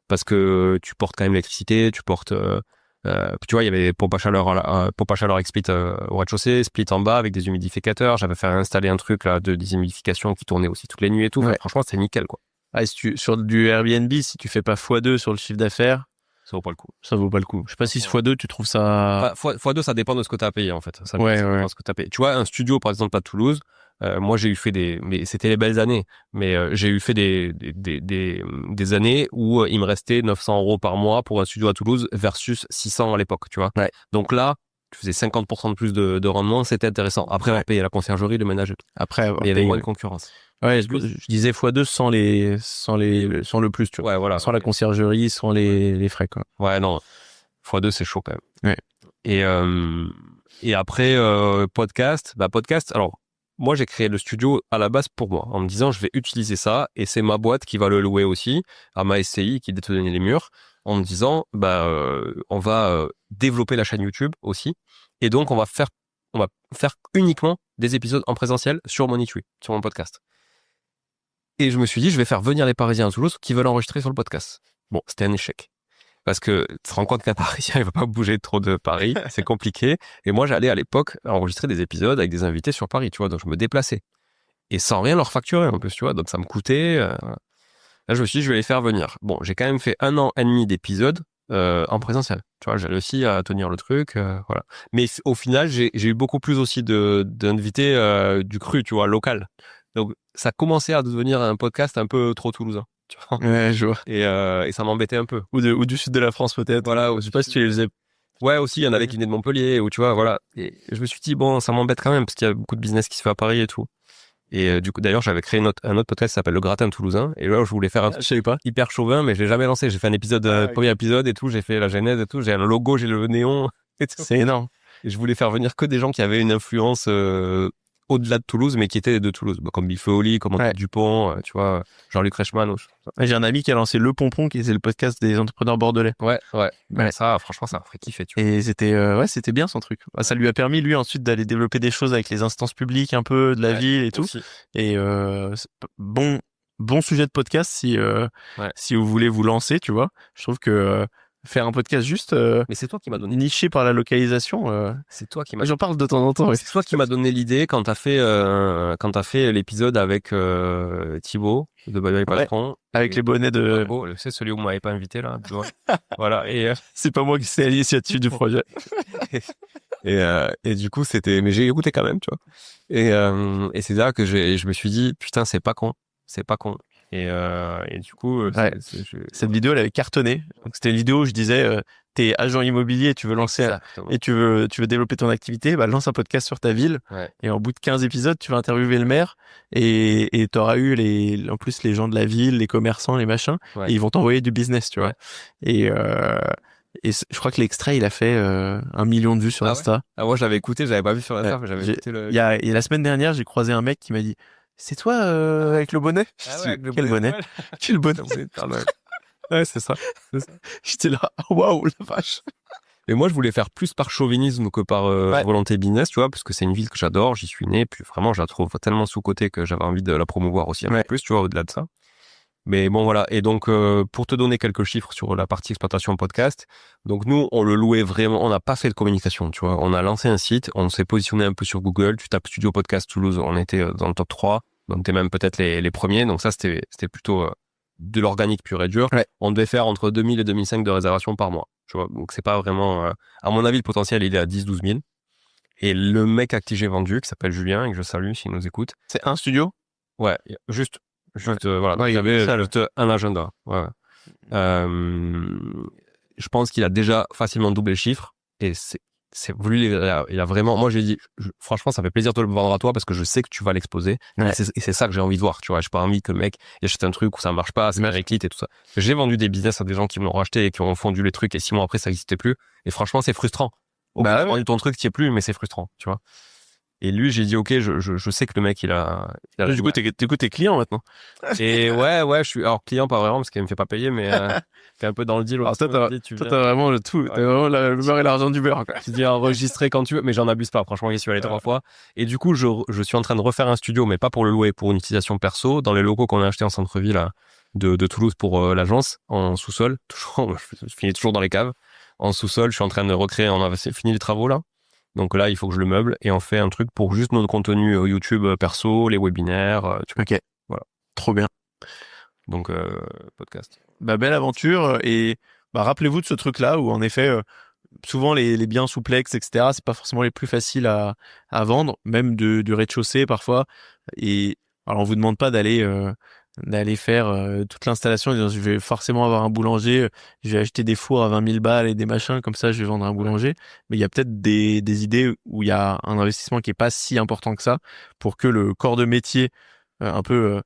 Parce que tu portes quand même l'électricité, tu portes... tu vois, il y avait pompe à chaleur explit au rez-de-chaussée, split en bas avec des humidificateurs. J'avais fait installer un truc là de déshumidification qui tournait aussi toutes les nuits et tout. Enfin, franchement, c'est nickel, quoi. Ah, sur du Airbnb, si tu fais pas x2 sur le chiffre d'affaires, ça vaut pas le coup. Ça vaut pas le coup. Je sais pas si x2, tu trouves ça... x2, ça dépend de ce que tu as payé, en fait. Ça dépend de ce que t'as payé. Tu vois, un studio, par exemple, à Toulouse, moi, j'ai eu fait mais c'était les belles années, mais j'ai eu fait des années où il me restait 900 € par mois pour un studio à Toulouse versus 600 à l'époque, tu vois. Donc là, tu faisais 50% de plus de rendement, c'était intéressant. Après, on payait la conciergerie, le ménage. Après, il y avait moins de concurrence. Ouais, je disais x2 sans le plus, tu vois. Ouais, voilà. Sans la conciergerie, sans les frais, quoi. Ouais, non. x2, c'est chaud, quand même. Ouais. Et après, podcast. Alors, moi, j'ai créé le studio à la base pour moi, en me disant, je vais utiliser ça, et c'est ma boîte qui va le louer aussi, à ma SCI, qui détenait les murs, en me disant, on va développer la chaîne YouTube aussi, et donc on va faire uniquement des épisodes en présentiel sur Monitree, sur mon podcast. Et je me suis dit, je vais faire venir les Parisiens à Toulouse qui veulent enregistrer sur le podcast. Bon, c'était un échec. Parce que tu te rends compte qu'un Parisien, il va pas bouger trop de Paris, c'est compliqué. Et moi, j'allais à l'époque enregistrer des épisodes avec des invités sur Paris, tu vois, donc je me déplaçais. Et sans rien leur facturer en plus, tu vois, donc ça me coûtait. Voilà. Là, je me suis dit, je vais les faire venir. Bon, j'ai quand même fait 1 an et demi d'épisodes en présentiel. Tu vois, j'ai réussi à tenir le truc, voilà. Mais au final, j'ai eu beaucoup plus aussi d'invités du cru, tu vois, local. Donc, ça commençait à devenir un podcast un peu trop toulousain. Tu vois. Ouais, je vois. Et ça m'embêtait un peu. Ou du sud de la France, peut-être. Voilà. Je sais pas si tu les faisais. Ouais, aussi, il y en avait qui venaient de Montpellier, ou tu vois, voilà. Et je me suis dit, bon, ça m'embête quand même, parce qu'il y a beaucoup de business qui se fait à Paris et tout. Et du coup, d'ailleurs, j'avais créé un autre podcast qui s'appelle Le Gratin Toulousain. Et là, je voulais faire un truc hyper chauvin, mais je l'ai jamais lancé. J'ai fait un épisode, premier épisode et tout. J'ai fait la genèse et tout. J'ai un logo, j'ai le néon. C'est énorme. Et je voulais faire venir que des gens qui avaient une influence au-delà de Toulouse, mais qui étaient de Toulouse. Comme Bill Foley, comme Antoine Dupont, tu vois, Jean-Luc Reichmann. J'ai un ami qui a lancé Le Pompon, qui est le podcast des entrepreneurs bordelais. Ouais. Ça, franchement, ça m'a fait kiffer, tu vois. Et c'était bien son truc. Ça lui a permis, lui, ensuite, d'aller développer des choses avec les instances publiques un peu de la ville et tout. Aussi. Et bon sujet de podcast si vous voulez vous lancer, tu vois. Je trouve que faire un podcast juste mais c'est toi qui m'as donné niché par la localisation, c'est toi qui m'as j'en parle de temps en temps. C'est toi qui m'as donné l'idée quand t'as fait l'épisode avec Thibaut de Bye Bye Patron, avec les bonnets de c'est celui où vous m'avez pas invité là, voilà. Et c'est pas moi qui suis à l'initiative du projet. et du coup mais j'ai écouté quand même, tu vois. Et c'est là que je me suis dit, putain, c'est pas con. Et du coup, cette vidéo, elle avait cartonné. Donc, c'était une vidéo où je disais, t'es agent immobilier, tu veux lancer et tu veux développer ton activité, bah, lance un podcast sur ta ville. Et en bout de 15 épisodes, tu vas interviewer le maire et t'auras eu en plus les gens de la ville, les commerçants, les machins, et ils vont t'envoyer du business, tu vois. Et je crois que l'extrait, il a fait 1 million de vues sur Insta. Moi, je l'avais écouté, j'avais pas vu sur Insta, mais j'avais écouté il y a la semaine dernière, j'ai croisé un mec qui m'a dit, c'est toi avec le bonnet? Quel bonnet? Quel bonnet? Ouais, c'est ça. J'étais là, waouh, la vache. Et moi, je voulais faire plus par chauvinisme que par volonté business, tu vois, parce que c'est une ville que j'adore, j'y suis né, puis vraiment, je la trouve tellement sous-cotée que j'avais envie de la promouvoir aussi un peu plus, tu vois, au-delà de ça. Mais bon, voilà. Et donc, pour te donner quelques chiffres sur la partie exploitation podcast, donc nous, on le louait vraiment, on n'a pas fait de communication, tu vois. On a lancé un site, on s'est positionné un peu sur Google, tu tapes Studio Podcast Toulouse, on était dans le top 3, donc t'es même peut-être les premiers, donc ça, c'était plutôt de l'organique pur et dur. On devait faire entre 2000 et 2005 de réservations par mois, tu vois. Donc, c'est pas vraiment, à mon avis, le potentiel, il est à 10-12 000. Et le mec à qui j'ai vendu, qui s'appelle Julien, et que je salue s'il nous écoute. C'est un studio? Ouais, juste voilà. Il y avait un agenda. Ouais. Je pense qu'il a déjà facilement doublé le chiffre et lui, il a vraiment, moi j'ai dit, franchement, ça fait plaisir de le vendre à toi parce que je sais que tu vas l'exposer. Et c'est ça que j'ai envie de voir, tu vois. J'ai pas envie que le mec il achète un truc où ça marche pas, c'est périclite et tout ça. J'ai vendu des business à des gens qui me l'ont racheté et qui ont fondu les trucs et 6 mois après ça n'existait plus. Et franchement, c'est frustrant. Vendu ton truc, t'y es plus, mais c'est frustrant, tu vois. Et lui, j'ai dit, OK, je sais que le mec, il a du coup, t'es client maintenant. Et ouais, je suis, alors client, pas vraiment, parce qu'il me fait pas payer, mais, t'es un peu dans le deal. Alors, toi, t'as vraiment le tout. T'as vraiment le beurre et l'argent du beurre, quoi. Tu dis enregistrer quand tu veux, mais j'en abuse pas. Franchement, j'y suis allé 3 fois. Et du coup, je suis en train de refaire un studio, mais pas pour le louer, pour une utilisation perso, dans les locaux qu'on a achetés en centre-ville, de Toulouse pour l'agence, en sous-sol. Toujours, je finis toujours dans les caves. En sous-sol, je suis en train de recréer, on a fini les travaux, là. Donc là, il faut que je le meuble et on fait un truc pour juste notre contenu YouTube perso, les webinaires. Ok. Voilà. Trop bien. Donc, podcast. Belle aventure. Et rappelez-vous de ce truc-là où, en effet, souvent les biens souplex, etc., c'est pas forcément les plus faciles à vendre, même du rez-de-chaussée parfois. Et alors, on vous demande pas d'aller faire toute l'installation en disant je vais forcément avoir un boulanger, je vais acheter des fours à 20 000 balles et des machins, comme ça je vais vendre un boulanger. Mais il y a peut-être des idées où il y a un investissement qui est pas si important que ça pour que le corps de métier un peu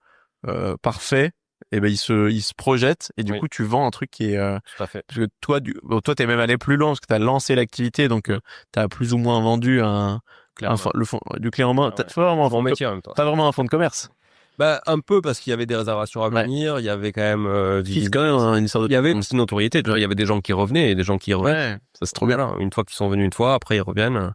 parfait, et il se projette et du coup tu vends un truc qui est tout à fait. parce que toi t'es même allé plus loin parce que t'as lancé l'activité, donc t'as plus ou moins vendu du clé en main. T'as pas vraiment mon métier en même temps. Pas vraiment un fonds de commerce. Un peu parce qu'il y avait des réservations à venir, il y avait quand même une sorte de... Il y avait une notoriété, il y avait des gens qui revenaient et des gens qui revenaient. Ouais, ça c'est trop bien. Une fois qu'ils sont venus une fois, après ils reviennent.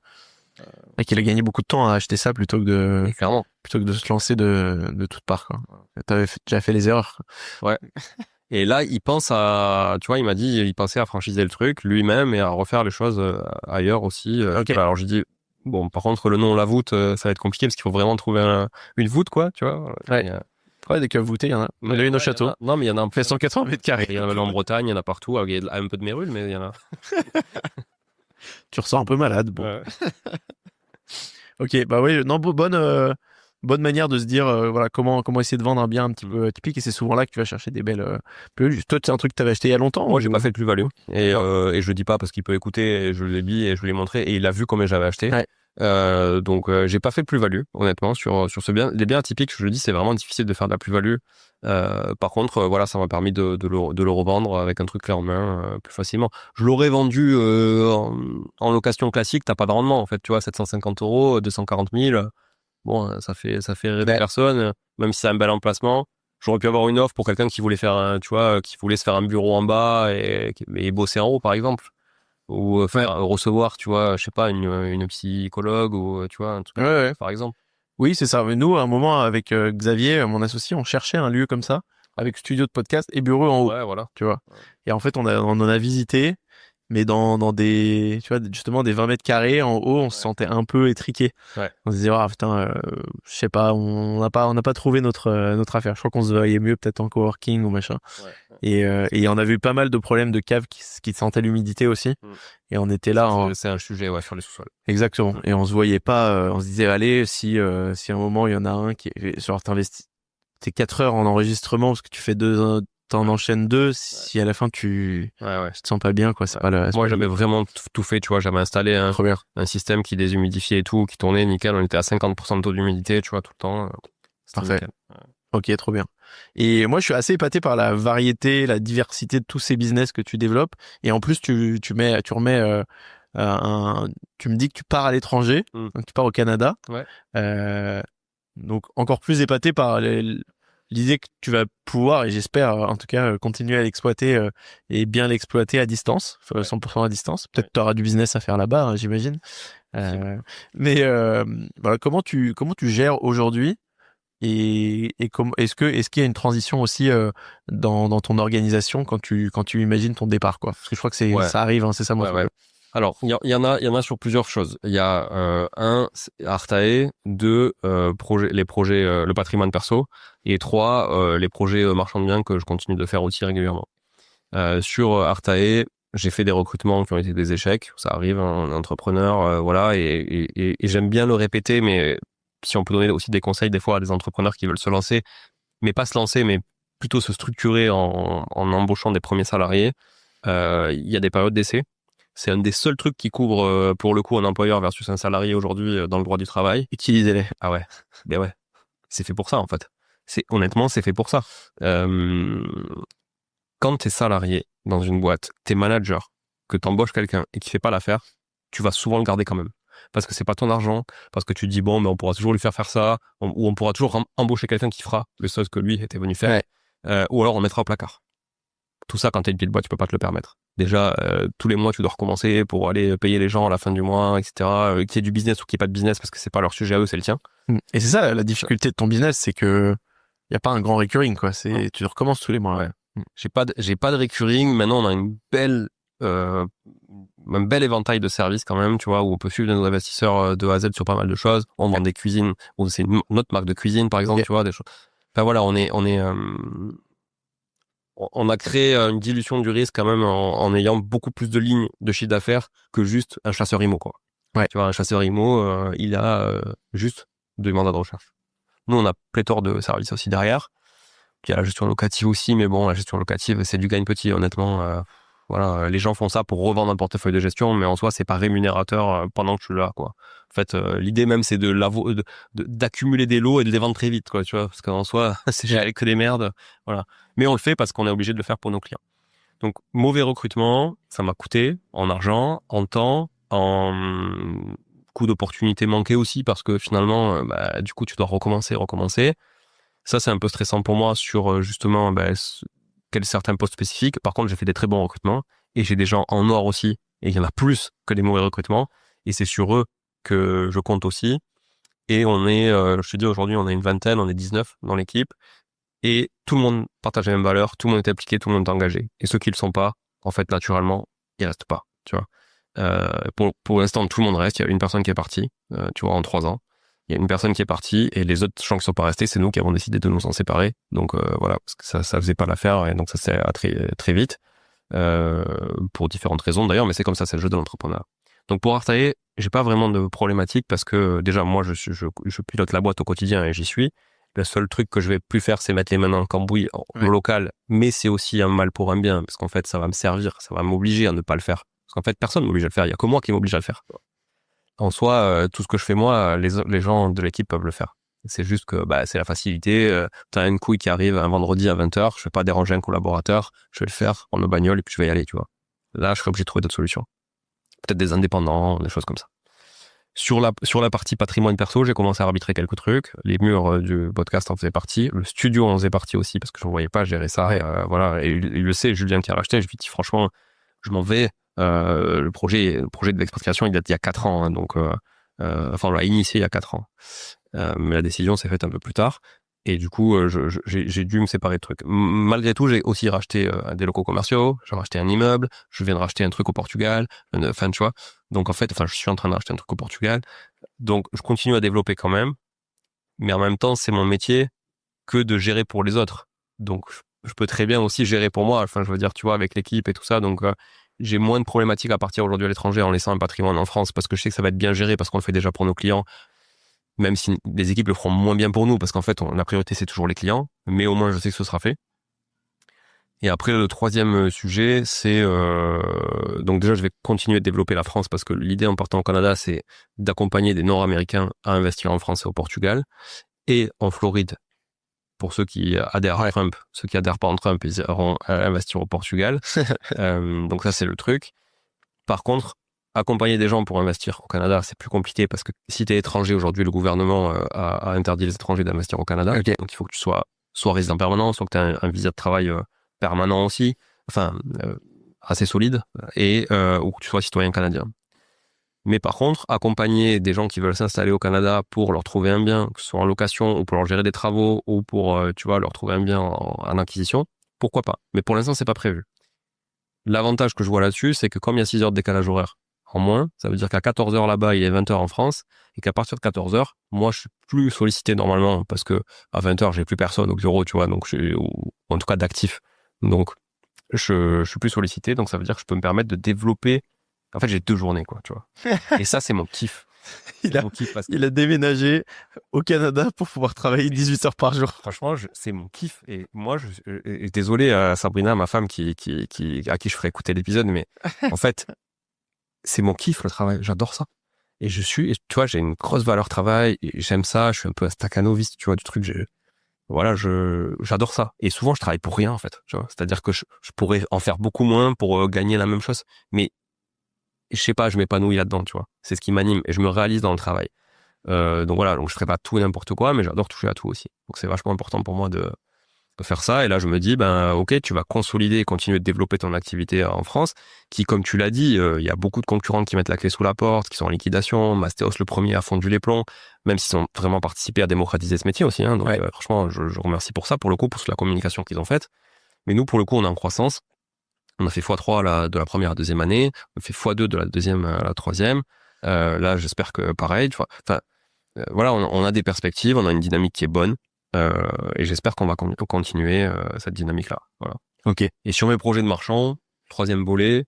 Et qu'il a gagné beaucoup de temps à acheter ça plutôt que de se lancer de toutes parts, quoi. T'avais déjà fait les erreurs. Ouais. Et là, il pense il m'a dit, il pensait à franchiser le truc lui-même et à refaire les choses ailleurs aussi. Okay. Alors j'ai dit, bon, par contre, le nom, la voûte, ça va être compliqué parce qu'il faut vraiment trouver une voûte, quoi, tu vois. Ouais, des caves voûtées, il y en a. Il y en a une au château. Non, mais il y en a fait 180 mètres carrés. Il y en a en Bretagne, il y en a partout. Alors, il y a un peu de mérule, mais il y en a. Tu ressens un peu malade, bon. Ouais. Ok, oui, non, bonne manière de se dire, voilà, comment essayer de vendre un bien un petit peu typique, et c'est souvent là que tu vas chercher des belles plus. Toi, c'est un truc que tu avais acheté il y a longtemps? Moi, j'ai pas fait de plus-value. Et je le dis pas parce qu'il peut écouter, et je l'ai dit et je lui ai montré, et il a vu combien j'avais acheté. Ouais. Donc j'ai pas fait de plus-value, honnêtement, sur ce bien. Les biens atypiques, je le dis, c'est vraiment difficile de faire de la plus-value. Par contre, voilà, ça m'a permis de le revendre avec un truc clé en main plus facilement. Je l'aurais vendu en location classique, t'as pas de rendement en fait, tu vois, 750 €, 240 000. Bon, ça fait rêver personne, même si c'est un bel emplacement. J'aurais pu avoir une offre pour quelqu'un qui voulait faire qui voulait se faire un bureau en bas et bosser en haut, par exemple. Ou recevoir, tu vois, je sais pas, une psychologue ou, tu vois, un truc par exemple. Oui, c'est ça. Mais nous, à un moment, avec Xavier, mon associé, on cherchait un lieu comme ça, avec studio de podcast et bureau en haut. Ouais, voilà. Tu vois. Et en fait, on en a visité, mais dans des, tu vois, justement, des 20 mètres carrés en haut, on se sentait un peu étriqué. Ouais. On se disait, putain, je sais pas, on n'a pas trouvé notre affaire. Je crois qu'on se voyait mieux peut-être en coworking ou machin. Ouais. Et on avait eu pas mal de problèmes de caves qui sentaient l'humidité aussi. Et on était là. C'est un sujet, sur les sous-sols. Exactement. Et on se voyait pas, on se disait, allez, si à un moment il y en a un qui, genre, tes 4 heures en enregistrement parce que tu fais t'en enchaînes 2, si à la fin tu te sens pas bien, quoi. C'est pas moi, j'avais vraiment tout fait, tu vois. J'avais installé un système qui déshumidifiait et tout, qui tournait nickel. On était à 50% de taux d'humidité, tu vois, tout le temps. Parfait. Ok, trop bien. Et moi, je suis assez épaté par la variété, la diversité de tous ces business que tu développes. Et en plus, tu remets tu me dis que tu pars à l'étranger, donc tu pars au Canada. Donc encore plus épaté par l'idée que tu vas pouvoir, et j'espère en tout cas, continuer à l'exploiter et bien l'exploiter à distance, 100% à distance. Peut-être que tu auras du business à faire là-bas, hein, j'imagine. Mais voilà, comment tu gères aujourd'hui et est-ce qu'il y a une transition aussi dans ton organisation quand tu imagines ton départ, quoi? Parce que je crois que ça arrive, hein, c'est ça, moi. Alors, il y en a sur plusieurs choses. Il y a Artae, 2 les projets, le patrimoine perso, et 3 les projets marchands de biens que je continue de faire aussi régulièrement. Sur Artae, j'ai fait des recrutements qui ont été des échecs. Ça arrive, un entrepreneur, voilà, et j'aime bien le répéter, mais si on peut donner aussi des conseils des fois à des entrepreneurs qui veulent se lancer, mais pas se lancer, mais plutôt se structurer en embauchant des premiers salariés, il y a des périodes d'essai. C'est un des seuls trucs qui couvre, pour le coup, un employeur versus un salarié aujourd'hui dans le droit du travail. Utilisez-les. Ah ouais. Ben ouais. C'est fait pour ça, en fait. Honnêtement, c'est fait pour ça. Quand t'es salarié dans une boîte, t'es manager, que t'embauches quelqu'un et qui fait pas l'affaire, tu vas souvent le garder quand même. Parce que c'est pas ton argent, parce que tu te dis, bon, mais on pourra toujours lui faire ça, ou on pourra toujours embaucher quelqu'un qui fera le chose que lui était venu faire, ou alors on mettra au placard. Tout ça, quand t'es une petite boîte, tu peux pas te le permettre. Déjà, tous les mois, tu dois recommencer pour aller payer les gens à la fin du mois, etc. Qu'il y ait du business ou qu'il n'y ait pas de business, parce que c'est pas leur sujet à eux, c'est le tien. Et c'est ça, la difficulté de ton business, c'est que y a pas un grand recurring, quoi. Tu recommences tous les mois. Ouais. J'ai pas de recurring. Maintenant, on a un bel éventail de services quand même, tu vois, où on peut suivre nos investisseurs de A à Z sur pas mal de choses. On vend des cuisines, ou c'est notre marque de cuisine, par exemple, tu vois, des choses. Enfin voilà, on a créé une dilution du risque quand même en ayant beaucoup plus de lignes de chiffre d'affaires que juste un chasseur IMO, quoi. Tu vois, un chasseur IMO, il a juste 2 mandats de recherche. Nous, on a pléthore de services aussi derrière. Il y a la gestion locative aussi, mais bon, la gestion locative, c'est du gagne petit, honnêtement. Voilà, les gens font ça pour revendre un portefeuille de gestion, mais en soi, c'est pas rémunérateur pendant que je suis là, quoi. En fait, l'idée même, c'est d'accumuler des lots et de les vendre très vite, quoi, tu vois, parce qu'en soi, c'est gérer que des merdes, voilà. Mais on le fait parce qu'on est obligé de le faire pour nos clients. Donc, mauvais recrutement, ça m'a coûté en argent, en temps, en coût d'opportunité manqué aussi, parce que finalement, du coup, tu dois recommencer. Ça, c'est un peu stressant pour moi sur justement certains postes spécifiques. Par contre, j'ai fait des très bons recrutements et j'ai des gens en or aussi, et il y en a plus que des mauvais recrutements, et c'est sur eux que je compte aussi. Et on est, je te dis aujourd'hui, on est une vingtaine, on est 19 dans l'équipe, et tout le monde partage les mêmes valeurs, tout le monde est impliqué, tout le monde est engagé. Et ceux qui le sont pas, en fait, naturellement, ils restent pas, tu vois. Pour l'instant, tout le monde reste. Il y a une personne qui est partie, tu vois, en 3 ans. Il y a une personne qui est partie et les autres gens qui sont pas restés, c'est nous qui avons décidé de nous en séparer. Donc voilà, parce que ça faisait pas l'affaire et donc ça s'est très très vite pour différentes raisons d'ailleurs, mais c'est comme ça, c'est le jeu de l'entrepreneur. Donc pour Artae, j'ai pas vraiment de problématique parce que déjà moi je pilote la boîte au quotidien et j'y suis. Le seul truc que je vais plus faire, c'est mettre les mains dans le cambouis au local, mais c'est aussi un mal pour un bien parce qu'en fait ça va me servir, ça va m'obliger à ne pas le faire. Parce qu'en fait personne m'oblige à le faire, il y a que moi qui m'oblige à le faire. En soi, tout ce que je fais moi, les gens de l'équipe peuvent le faire. C'est juste que c'est la facilité. T'as une couille qui arrive un vendredi à 20h, je vais pas déranger un collaborateur, je vais le faire, prendre le bagnole et puis je vais y aller, tu vois. Là, je serais obligé de trouver d'autres solutions. Peut-être des indépendants, des choses comme ça. Sur la partie patrimoine perso, j'ai commencé à arbitrer quelques trucs. Les murs du podcast en faisaient partie. Le studio en faisait partie aussi parce que je ne voyais pas gérer ça. Et, voilà. Et il le sait, Julien qui a racheté, je lui dis franchement, je m'en vais. Le projet de l'expatriation, il date il y a 4 ans. Hein, donc, on l'a initié il y a 4 ans. Mais la décision s'est faite un peu plus tard. Et du coup, j'ai dû me séparer de trucs. Malgré tout, j'ai aussi racheté des locaux commerciaux, j'ai racheté un immeuble, je viens de racheter un truc au Portugal, enfin, tu vois. Donc, en fait, je suis en train de racheter un truc au Portugal. Donc, je continue à développer quand même. Mais en même temps, c'est mon métier que de gérer pour les autres. Donc, je peux très bien aussi gérer pour moi. Enfin, je veux dire, tu vois, avec l'équipe et tout ça. Donc, j'ai moins de problématiques à partir aujourd'hui à l'étranger en laissant un patrimoine en France parce que je sais que ça va être bien géré parce qu'on le fait déjà pour nos clients. même si les équipes le feront moins bien pour nous, parce qu'en fait, la priorité, c'est toujours les clients, mais au moins, je sais que ce sera fait. Et après, le troisième sujet, c'est... donc déjà, je vais continuer de développer la France, parce que l'idée en partant au Canada, c'est d'accompagner des Nord-Américains à investir en France et au Portugal, et en Floride, pour ceux qui adhèrent à Trump. Ceux qui adhèrent pas à Trump, ils iront investir au Portugal. Donc ça, c'est le truc. Par contre, accompagner des gens pour investir au Canada, c'est plus compliqué parce que si tu es étranger aujourd'hui, le gouvernement a interdit les étrangers d'investir au Canada. Okay. Donc il faut que tu sois soit résident permanent, soit que tu aies un visa de travail permanent aussi, enfin assez solide, et ou que tu sois citoyen canadien. Mais par contre, accompagner des gens qui veulent s'installer au Canada pour leur trouver un bien, que ce soit en location ou pour leur gérer des travaux ou pour leur trouver un bien en acquisition, pourquoi pas. Mais pour l'instant, c'est pas prévu. L'avantage que je vois là-dessus, c'est que comme il y a 6 heures de décalage horaire en moins, ça veut dire qu'à 14 heures là-bas, il est 20 heures en France, et qu'à partir de 14 heures, moi, je suis plus sollicité normalement, parce que à 20 heures, j'ai plus personne au bureau, tu vois, donc ou en tout cas d'actifs. Donc, je suis plus sollicité, donc ça veut dire que je peux me permettre de développer. En fait, j'ai 2 journées, quoi, tu vois. Et ça, c'est mon kiff. Il a déménagé au Canada pour pouvoir travailler 18 heures par jour. Franchement, c'est mon kiff. Et moi, désolé à Sabrina, ma femme, à qui je ferai écouter l'épisode, mais en fait, c'est mon kiff, le travail. J'adore ça. Et tu vois, j'ai une grosse valeur travail, et j'aime ça. Je suis un peu un stakhanoviste, tu vois, du truc. J'adore ça. Et souvent, je travaille pour rien, en fait. Tu vois, c'est-à-dire que je pourrais en faire beaucoup moins pour gagner la même chose. Mais je sais pas, je m'épanouis là-dedans, tu vois. C'est ce qui m'anime et je me réalise dans le travail. Donc voilà, donc je ferai pas tout et n'importe quoi, mais j'adore toucher à tout aussi. Donc c'est vachement important pour moi de faire ça. Et là, je me dis, ok, tu vas consolider et continuer de développer ton activité en France, qui, comme tu l'as dit, il y a beaucoup de concurrents qui mettent la clé sous la porte, qui sont en liquidation. Mastéos, le premier, a fondu les plombs, même s'ils ont vraiment participé à démocratiser ce métier aussi. Hein. Donc franchement, je remercie pour ça, pour le coup, pour la communication qu'ils ont faite. Mais nous, pour le coup, on est en croissance. On a fait x3 de la première à la deuxième année, on a fait x2 de la deuxième à la troisième. Là, j'espère que pareil. Voilà, on a des perspectives, on a une dynamique qui est bonne, et j'espère qu'on va continuer cette dynamique-là. Voilà. Ok. Et sur mes projets de marchand, troisième volet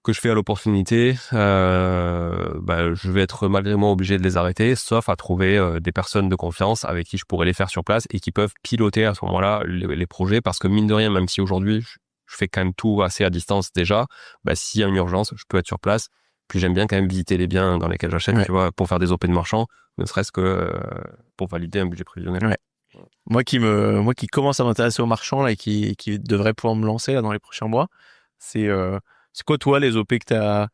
que je fais à l'opportunité, je vais être malgré moi obligé de les arrêter, sauf à trouver des personnes de confiance avec qui je pourrais les faire sur place et qui peuvent piloter à ce moment-là les projets, parce que mine de rien, même si aujourd'hui je fais quand même tout assez à distance déjà, s'il y a une urgence, je peux être sur place. Puis j'aime bien quand même visiter les biens dans lesquels j'achète, tu vois, pour faire des OP de marchand, ne serait-ce que pour valider un budget prévisionnel. Ouais. Moi qui commence à m'intéresser aux marchands là, et qui devrait pouvoir me lancer là dans les prochains mois, c'est quoi toi les OP que t'as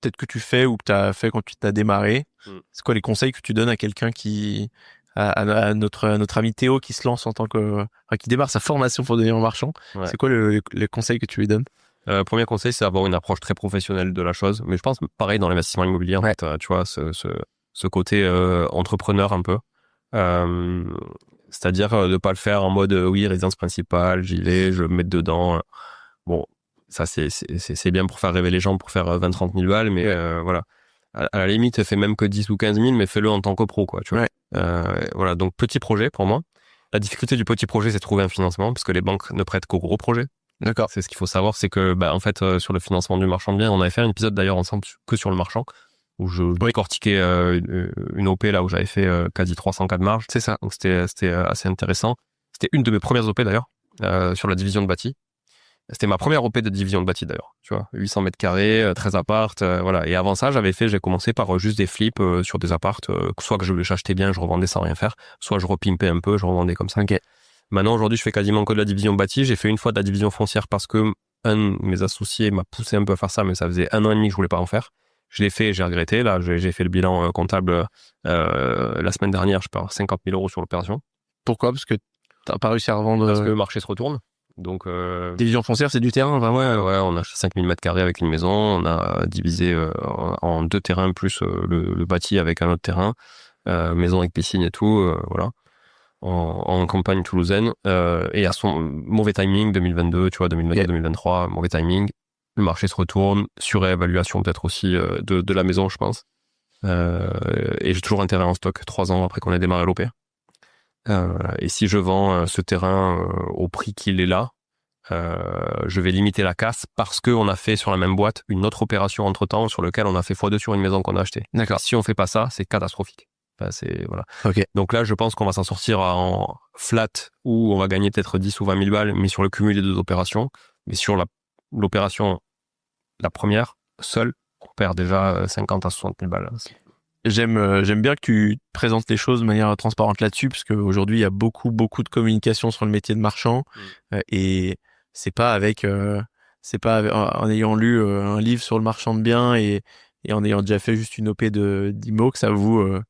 peut-être que tu fais ou que t'as fait quand tu t'as démarré? C'est quoi les conseils que tu donnes à quelqu'un à notre ami Théo qui se lance en tant qui démarre sa formation pour devenir marchand? C'est quoi les conseils que tu lui donnes? Premier conseil, c'est avoir une approche très professionnelle de la chose. Mais je pense pareil dans l'investissement immobilier, en fait, tu vois, ce côté entrepreneur un peu. C'est-à-dire de ne pas le faire en mode oui, résidence principale, j'y vais, je vais me mettre dedans. Bon, ça c'est bien pour faire rêver les gens, pour faire 20-30 000 balles, mais voilà. À la limite, fais même que 10 ou 15 000, mais fais-le en tant que pro, quoi, tu vois. Voilà, donc petit projet pour moi. La difficulté du petit projet, c'est de trouver un financement, parce que les banques ne prêtent qu'aux gros projets. D'accord. C'est ce qu'il faut savoir, c'est que en fait sur le financement du marchand de biens, on avait fait un épisode d'ailleurs ensemble que sur le marchand, où je décortiquais une OP là où j'avais fait quasi 300 cas de marge. C'est ça. Donc c'était assez intéressant. C'était une de mes premières OP d'ailleurs sur la division de bâti. C'était ma première OP de division de bâti d'ailleurs. Tu vois, 800 mètres carrés, 13 appartes, voilà. Et avant ça, j'ai commencé par juste des flips sur des appartes, soit que j'achetais bien, je revendais sans rien faire, soit je repimpais un peu, je revendais comme ça. Okay. Maintenant, aujourd'hui, je fais quasiment que de la division bâti. J'ai fait une fois de la division foncière parce que un de mes associés m'a poussé un peu à faire ça, mais ça faisait 1 an et demi que je voulais pas en faire. Je l'ai fait et j'ai regretté. Là, j'ai fait le bilan comptable la semaine dernière. Je perds 50 000 euros sur l'opération. Pourquoi? Parce que t'as pas réussi à revendre. Parce que le marché se retourne. Donc, division foncière, c'est du terrain. Ouais, on a 5000 mètres carrés avec une maison. On a divisé en 2 terrains plus le bâti avec un autre terrain. Maison avec piscine et tout. Voilà. En campagne toulousaine, et à son mauvais timing 2022, tu vois, 2022-2023, mauvais timing, le marché se retourne, surévaluation peut-être aussi de la maison, je pense, et j'ai toujours un terrain en stock 3 ans après qu'on ait démarré l'OP, et si je vends ce terrain au prix qu'il est là, je vais limiter la casse parce qu'on a fait sur la même boîte une autre opération entre temps sur lequel on a fait x2 sur une maison qu'on a achetée. D'accord. Si on fait pas ça, c'est catastrophique. Enfin, c'est, voilà. Okay. Donc là, je pense qu'on va s'en sortir en flat où on va gagner peut-être 10 ou 20 000 balles, mais sur le cumul des 2 opérations. Mais sur l'opération, la première, seule, on perd déjà 50 à 60 000 balles. J'aime bien que tu présentes les choses de manière transparente là-dessus, parce qu'aujourd'hui, il y a beaucoup de communication sur le métier de marchand, et c'est pas en ayant lu un livre sur le marchand de biens et en ayant déjà fait juste une OP d'IMO que ça vous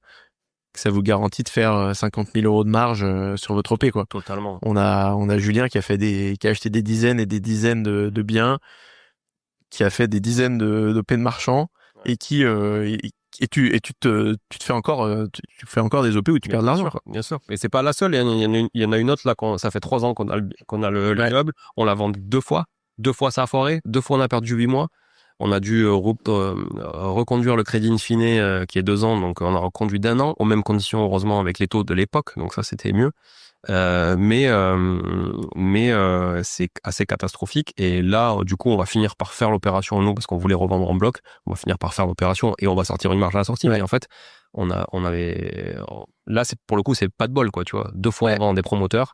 garantit de faire 50 000 euros de marge sur votre OP, quoi. Totalement. On a Julien qui a acheté des dizaines et des dizaines de biens, qui a fait des dizaines d'OP de marchands, et qui tu fais encore des OP où tu perds de l'argent. Bien sûr. Et c'est pas la seule. Il y en a une autre là. Ça fait 3 ans qu'on a l'immeuble. On l'a vendu 2 fois. 2 fois ça a foiré. 2 fois on a perdu 8 mois. On a dû reconduire le crédit in fine qui est 2 ans. Donc on a reconduit d'1 an aux mêmes conditions, heureusement, avec les taux de l'époque. Donc ça c'était mieux. Mais c'est assez catastrophique. Et là, du coup, on va finir par faire l'opération, nous, parce qu'on voulait revendre en bloc. On va finir par faire l'opération et on va sortir une marge à la sortie. Mais en fait, on avait, là, pour le coup, c'est pas de bol, quoi, tu vois. 2 fois, on vend des promoteurs.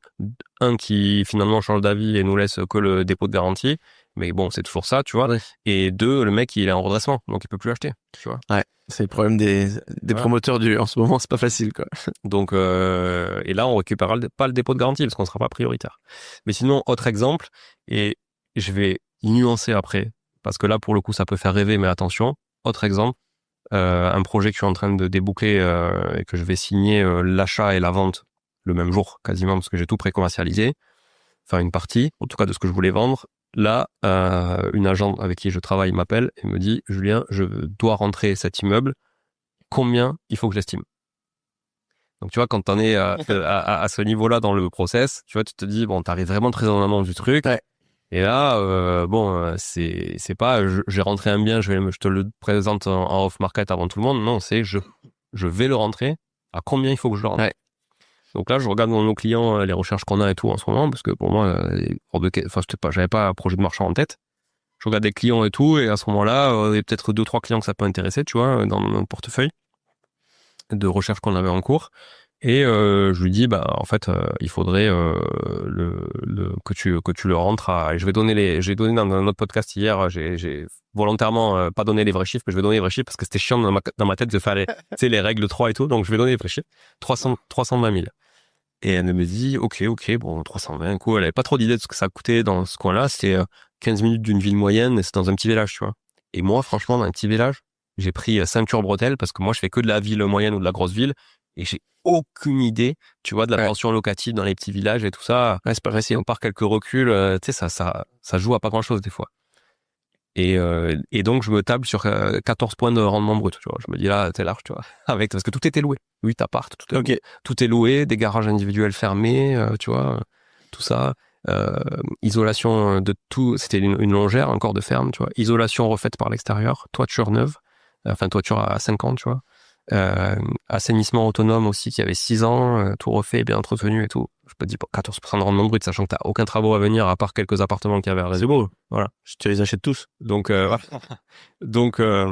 Un qui, finalement, change d'avis et nous laisse que le dépôt de garantie. Mais bon, c'est toujours ça, tu vois. Ouais. Et 2, le mec, il est en redressement. Donc, il peut plus acheter, tu vois. Ouais. C'est le problème des promoteurs en ce moment, c'est pas facile, quoi. Donc, et là, on récupérera pas le dépôt de garantie parce qu'on sera pas prioritaire. Mais sinon, autre exemple, et je vais nuancer après, parce que là, pour le coup, ça peut faire rêver, mais attention. Autre exemple, un projet que je suis en train de déboucler et que je vais signer l'achat et la vente le même jour, quasiment, parce que j'ai tout pré-commercialisé. Enfin, une partie, en tout cas, de ce que je voulais vendre. Là, une agente avec qui je travaille m'appelle et me dit « Julien, je dois rentrer cet immeuble. Combien il faut que j'estime ?» Donc, tu vois, quand t'en es à ce niveau-là dans le process, tu vois, tu te dis, bon, t'arrives vraiment très en amont du truc. Ouais. Et là, c'est pas, j'ai rentré un bien, je te le présente en off-market avant tout le monde. Non, c'est, je vais le rentrer. À combien il faut que je le rentre? Ouais. Donc là, je regarde dans nos clients les recherches qu'on a et tout en ce moment, parce que pour moi, j'avais pas un projet de marchand en tête. Je regarde des clients et tout, et à ce moment-là, il y a peut-être 2-3 clients que ça peut intéresser, tu vois, dans notre portefeuille de recherche qu'on avait en cours. Et je lui dis, bah en fait, il faudrait que tu le rentres à. J'ai donné dans un autre podcast hier. J'ai volontairement pas donné les vrais chiffres, mais je vais donner les vrais chiffres parce que c'était chiant dans ma tête de faire les règles 3 et tout. Donc je vais donner les vrais chiffres. 320 000. Et elle me dit, ok, bon 320. Coup, elle avait pas trop d'idée de ce que ça coûtait dans ce coin-là. C'était 15 minutes d'une ville moyenne, et c'est dans un petit village, tu vois. Et moi, franchement, dans un petit village, j'ai pris ceinture bretelle parce que moi, je fais que de la ville moyenne ou de la grosse ville. Et j'ai aucune idée, tu vois, de la pension locative dans les petits villages et tout ça. Ouais, c'est pas facile. On part quelques reculs, tu sais, ça joue à pas grand chose des fois. Et donc, je me table sur 14 points de rendement brut, tu vois. Je me dis là, t'es large, tu vois. Parce que tout était loué. 8 apparts, tout est loué, des garages individuels fermés, tu vois, tout ça. Isolation de tout, c'était une longère encore de ferme, tu vois. Isolation refaite par l'extérieur, toiture neuve, toiture à 50, tu vois. Assainissement autonome aussi qui avait 6 ans, tout refait, bien entretenu et tout. Je peux te dire 14% de rendement brut, sachant que t'as aucun travaux à venir à part quelques appartements qu'il y avait à réseau. C'est beau. Voilà. Tu les achètes tous. Donc, voilà. Donc, là,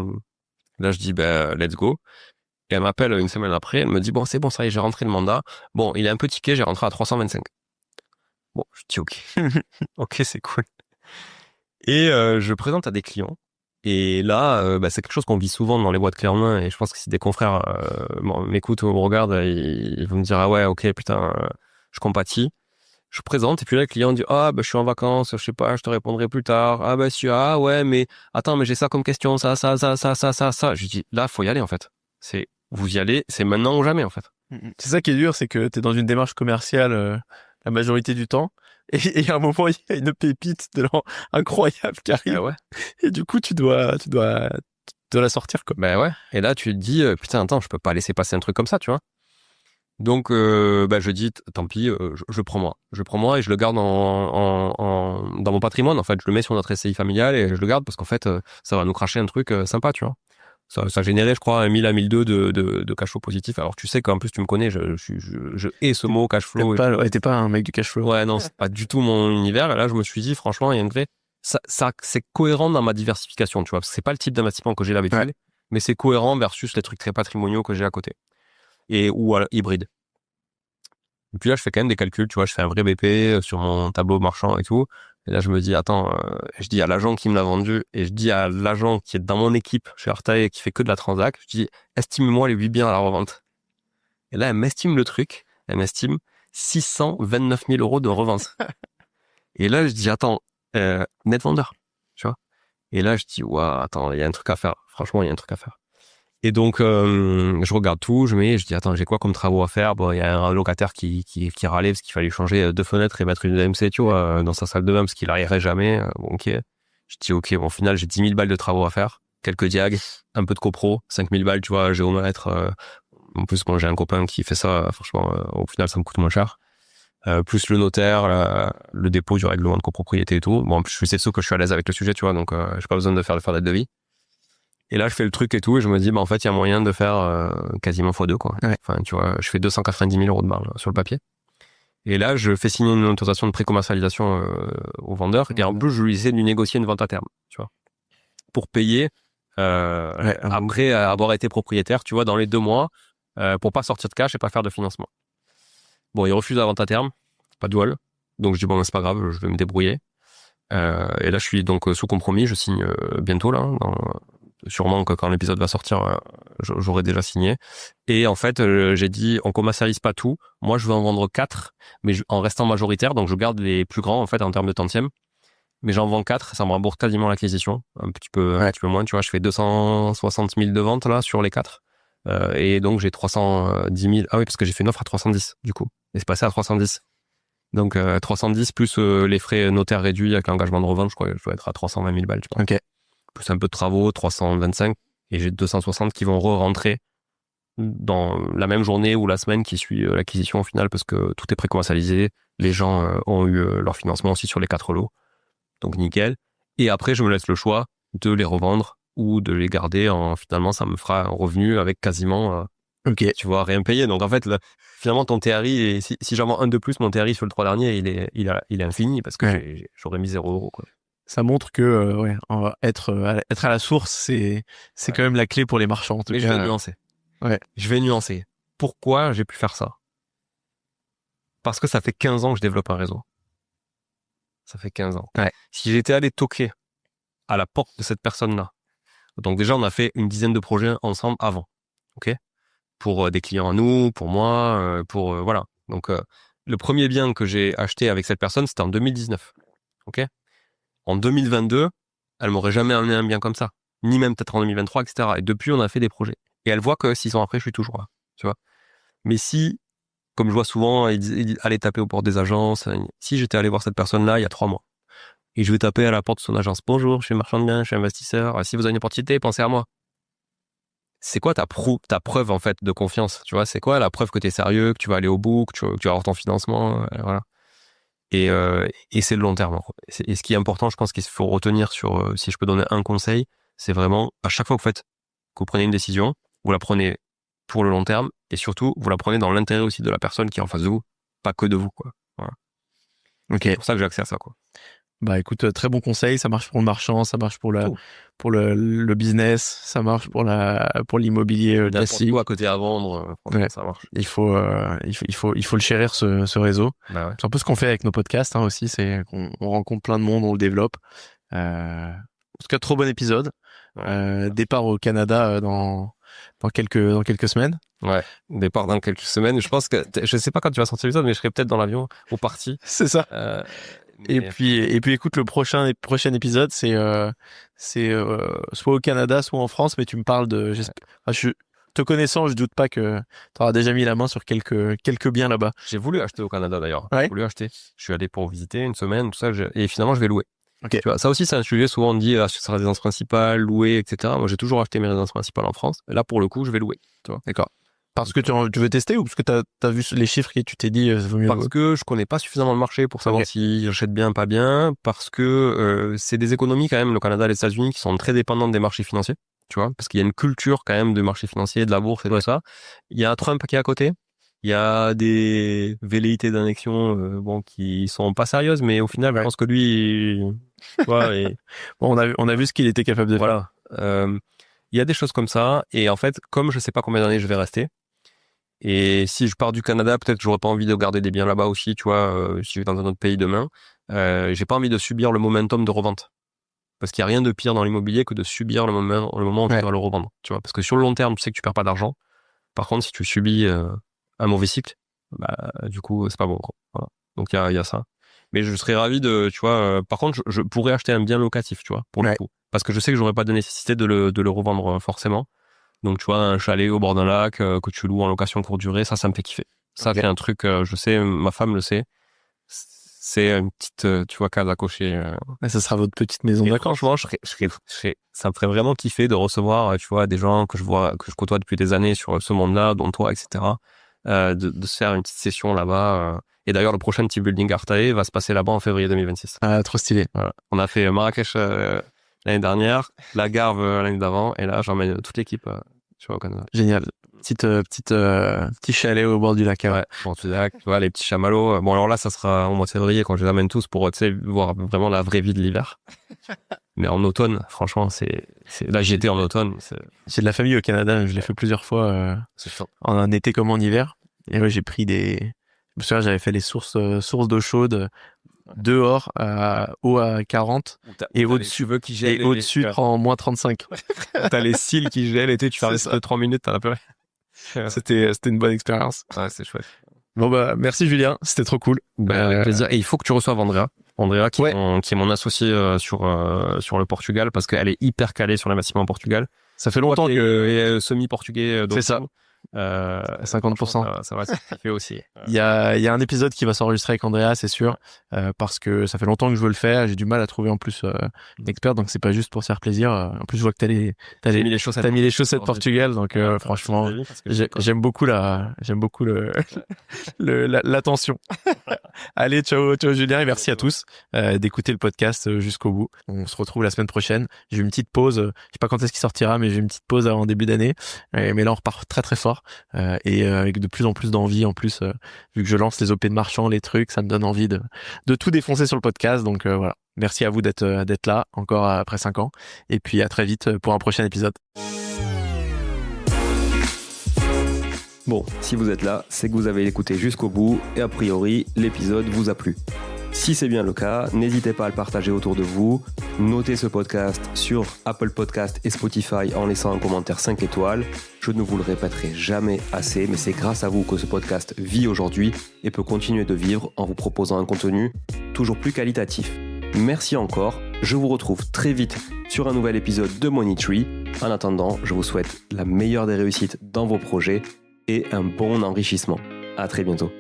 je dis, let's go. Et elle m'appelle une semaine après, elle me dit, bon, c'est bon, ça y est, j'ai rentré le mandat. Bon, il est un peu tiqué, j'ai rentré à 325. Bon, je dis, ok. Ok, c'est cool. Et je présente à des clients. Et là, c'est quelque chose qu'on vit souvent dans les boîtes clés en main. Et je pense que si des confrères m'écoutent ou me regardent, ils vont me dire, ah ouais, ok, putain, je compatis. Je présente, et puis là, le client dit, ah, je suis en vacances, je sais pas, je te répondrai plus tard. Ah, ah, ouais, mais attends, mais j'ai ça comme question, ça. Je dis, là, faut y aller, en fait. Vous y allez, c'est maintenant ou jamais, en fait. C'est ça qui est dur, c'est que t'es dans une démarche commerciale la majorité du temps. Et à un moment, il y a une pépite incroyable qui arrive. Ouais. Et du coup, tu dois la sortir, quoi. Ben ouais. Et là, tu te dis, putain, attends, je peux pas laisser passer un truc comme ça, tu vois. Donc, je dis, tant pis, je prends moi. Je prends moi et je le garde dans mon patrimoine. En fait, je le mets sur notre SCI familiale et je le garde parce qu'en fait, ça va nous cracher un truc sympa, tu vois. Ça générait, je crois, 1000 à 1002 de cash flow positif. Alors, tu sais qu'en plus, tu me connais, je hais ce mot cash flow. T'es pas un mec du cash flow. Ouais, non, c'est pas du tout mon univers. Et là, je me suis dit, franchement, il y a une vraie, ça, c'est cohérent dans ma diversification, tu vois. Parce que c'est pas le type d'investissement que j'ai l'habitude, mais c'est cohérent versus les trucs très patrimoniaux que j'ai à côté. ou hybride. Et puis là, je fais quand même des calculs, tu vois, je fais un vrai BP sur mon tableau marchand et tout. Et là, je me dis, attends, je dis à l'agent qui me l'a vendu et je dis à l'agent qui est dans mon équipe chez Artae et qui fait que de la transac, je dis, estime-moi les 8 biens à la revente. Et là, elle m'estime le truc, elle m'estime 629 000 euros de revente. Et là, je dis, attends, net vendeur, tu vois. Et là, je dis, ouah, attends, il y a un truc à faire. Franchement, il y a un truc à faire. Et donc, je regarde tout, je dis, attends, j'ai quoi comme travaux à faire? Bon, il y a un locataire qui râlait parce qu'il fallait changer 2 fenêtres et mettre une EMC, tu vois, dans sa salle de bain parce qu'il arriverait jamais. Bon, ok. Je dis, ok, bon, au final, j'ai 10 000 balles de travaux à faire, quelques diags, un peu de copro, 5 000 balles, tu vois, géomètre. En plus, bon, j'ai un copain qui fait ça, franchement, au final, ça me coûte moins cher. Plus le notaire, le dépôt du règlement de copropriété et tout. Bon, en plus, je sais que je suis à l'aise avec le sujet, tu vois, donc j'ai pas besoin de faire des devis. Et là, je fais le truc et tout, et je me dis, bah, en fait, il y a moyen de faire quasiment x2, quoi. Ouais. Enfin, tu vois, je fais 290 000 euros de marge sur le papier. Et là, je fais signer une autorisation de pré-commercialisation au vendeur, et en plus, je lui essaie de lui négocier une vente à terme, tu vois, pour payer après avoir été propriétaire, tu vois, dans les 2 mois, pour pas sortir de cash et pas faire de financement. Bon, il refuse la vente à terme, pas de wall. Donc, je dis, bon, c'est pas grave, je vais me débrouiller. Et là, je suis donc sous compromis, je signe bientôt, là, sûrement que quand l'épisode va sortir, j'aurai déjà signé. Et en fait, j'ai dit, on commercialise pas tout. Moi, je veux en vendre 4, mais en restant majoritaire. Donc, je garde les plus grands, en fait, en termes de tantième. Mais j'en vends 4, ça me rembourse quasiment l'acquisition. Un petit peu moins, tu vois. Je fais 260 000 de ventes, là, sur les 4. Et donc, j'ai 310 000. Ah oui, parce que j'ai fait une offre à 310, du coup. Et c'est passé à 310. Donc, 310 plus les frais notaires réduits avec l'engagement de revente, je crois que je dois être à 320 000 balles, tu vois. Ok. Plus un peu de travaux, 325, et j'ai 260 qui vont re-rentrer dans la même journée ou la semaine qui suit l'acquisition au final, parce que tout est pré-commercialisé, les gens ont eu leur financement aussi sur les 4 lots, donc nickel. Et après, je me laisse le choix de les revendre ou de les garder, finalement, ça me fera un revenu avec quasiment, tu vois, rien payé. Donc en fait, là, finalement, ton TRI, et si j'en vends un de plus, mon TRI sur le 3 dernier, il est infini, parce que j'aurais mis 0 euros, quoi. Ça montre que être à la source, c'est quand même la clé pour les marchands. En tout cas. Je vais nuancer. Je vais nuancer. Pourquoi j'ai pu faire ça? Parce que ça fait 15 ans que je développe un réseau. Ça fait 15 ans. Si j'étais allé toquer à la porte de cette personne-là, donc déjà on a fait une dizaine de projets ensemble avant, ok, pour des clients à nous, pour moi, voilà. Donc le premier bien que j'ai acheté avec cette personne, c'était en 2019, ok. En 2022, elle m'aurait jamais amené un bien comme ça, ni même peut-être en 2023, etc. Et depuis, on a fait des projets. Et elle voit que 6 ans après, je suis toujours là, tu vois. Mais si, comme je vois souvent, aller taper aux portes des agences, si j'étais allé voir cette personne-là il y a 3 mois, et je vais taper à la porte de son agence, bonjour, je suis marchand de biens, je suis investisseur, si vous avez une opportunité, pensez à moi. C'est quoi ta preuve, en fait, de confiance, tu vois? C'est quoi la preuve que tu es sérieux, que tu vas aller au bout, que tu vas avoir ton financement, voilà. Et c'est le long terme. Et ce qui est important, je pense qu'il faut retenir si je peux donner un conseil, c'est vraiment, à chaque fois que vous prenez une décision, vous la prenez pour le long terme, et surtout, vous la prenez dans l'intérêt aussi de la personne qui est en face de vous, pas que de vous, quoi. Voilà. Ok. C'est pour ça que j'ai accès à ça, quoi. Bah écoute, très bon conseil, ça marche pour le marchand, ça marche pour le business, ça marche pour l'immobilier classique. À côté à vendre, ça marche. Il faut le chérir ce réseau. Bah ouais. C'est un peu ce qu'on fait avec nos podcasts aussi, c'est qu'on rencontre plein de monde, on le développe. En tout cas, trop bon épisode. Départ au Canada dans quelques semaines. Ouais, départ dans quelques semaines. Je pense que je sais pas quand tu vas sortir l'épisode, mais je serai peut-être dans l'avion ou parti. C'est ça. Et puis écoute, le prochain épisode, c'est soit au Canada, soit en France, mais tu me parles de. Te connaissant, je doute pas que tu auras déjà mis la main sur quelques biens là-bas. J'ai voulu acheter au Canada d'ailleurs. Ouais. J'ai voulu acheter. Je suis allé pour visiter une semaine, tout ça, et finalement je vais louer. Okay. Tu vois, ça aussi c'est un sujet. Souvent on dit sur résidence principale, louer, etc. Moi j'ai toujours acheté mes résidences principales en France. Et là pour le coup, je vais louer. Tu vois. D'accord. Parce que tu veux tester ou parce que t'as vu les chiffres et tu t'es dit ça vaut mieux? Parce que je connais pas suffisamment le marché pour savoir si j'achète bien, pas bien. Parce que c'est des économies quand même, le Canada et les États-Unis, qui sont très dépendantes des marchés financiers. Tu vois, parce qu'il y a une culture quand même de marché financier, de la bourse et tout ça. Il y a Trump qui est à côté. Il y a des velléités d'annexion, qui sont pas sérieuses, mais au final, je pense que lui, tu vois, bon, on a vu ce qu'il était capable de faire. Voilà. Il y a des choses comme ça. Et en fait, comme je sais pas combien d'années je vais rester, Et si je pars du Canada, peut-être que j'aurais pas envie de garder des biens là-bas aussi, tu vois, si je vais dans un autre pays demain. J'ai pas envie de subir le momentum de revente. Parce qu'il y a rien de pire dans l'immobilier que de subir le moment où tu dois le revendre, tu vois. Parce que sur le long terme, tu sais que tu perds pas d'argent. Par contre, si tu subis un mauvais cycle, bah, du coup, c'est pas bon, quoi. Voilà. Donc, il y a ça. Mais je serais ravi de, tu vois, par contre, je pourrais acheter un bien locatif, tu vois, pour le coup. Parce que je sais que j'aurais pas de nécessité de le revendre forcément. Donc, tu vois, un chalet au bord d'un lac que tu loues en location courte durée, ça me fait kiffer. Ça, c'est un truc, je sais, ma femme le sait. C'est une petite, tu vois, case à cocher. Ça sera votre petite maison de vacances. Franchement, ça me ferait vraiment kiffer de recevoir, tu vois, des gens que je côtoie depuis des années sur ce monde-là, dont toi, etc. De se faire une petite session là-bas. Et d'ailleurs, le prochain Team Building Artae va se passer là-bas en février 2026. Ah, trop stylé. Voilà. On a fait Marrakech l'année dernière, la Garve l'année d'avant, et là, j'emmène toute l'équipe au Canada. Génial. Petit chalet au bord du lac. Ouais, bon, tu vois, les petits chamallows. Bon, alors là, ça sera au mois de février quand je les amène tous pour, tu sais, voir vraiment la vraie vie de l'hiver. Mais en automne, franchement, là, j'y étais en automne. J'ai de la famille au Canada, je l'ai fait plusieurs fois, en été comme en hiver. Et ouais, j'ai pris je me souviens, j'avais fait les sources d'eau chaude dehors à eau à 40 et au-dessus en moins 35. T'as les cils qui gèlent et tu fais ça de 3 minutes, t'as la peur. C'était une bonne expérience. Ouais, c'est chouette. Bon, bah, merci Julien, c'était trop cool. Avec plaisir. Et il faut que tu reçoives Andrea. Andrea, qui est mon associé sur le Portugal, parce qu'elle est hyper calée sur l'investissement en Portugal. Ça fait longtemps que semi-portugais. C'est ça. 50%. Ça va, ça fait aussi. Il y a un épisode qui va s'enregistrer avec Andrea, c'est sûr, parce que ça fait longtemps que je veux le faire. J'ai du mal à trouver en plus une experte, donc c'est pas juste pour se faire plaisir. En plus, je vois que t'as mis les chaussettes Portugal, donc franchement, j'aime beaucoup l'attention. Allez, ciao Julien, et merci à tous d'écouter le podcast jusqu'au bout. On se retrouve la semaine prochaine. J'ai une petite pause, je sais pas quand est-ce qu'il sortira, mais j'ai une petite pause en début d'année. Mais là, on repart très très fort. Et avec de plus en plus d'envie en plus, vu que je lance les OP de marchand, les trucs, ça me donne envie de tout défoncer sur le podcast. Donc voilà, merci à vous d'être là encore après 5 ans, et puis à très vite pour un prochain épisode. Bon, si vous êtes là, c'est que vous avez écouté jusqu'au bout et a priori, l'épisode vous a plu. Si c'est bien le cas, n'hésitez pas à le partager autour de vous. Notez ce podcast sur Apple Podcast et Spotify en laissant un commentaire 5 étoiles. Je ne vous le répéterai jamais assez, mais c'est grâce à vous que ce podcast vit aujourd'hui et peut continuer de vivre en vous proposant un contenu toujours plus qualitatif. Merci encore, je vous retrouve très vite sur un nouvel épisode de Money Tree. En attendant, je vous souhaite la meilleure des réussites dans vos projets et un bon enrichissement. À très bientôt.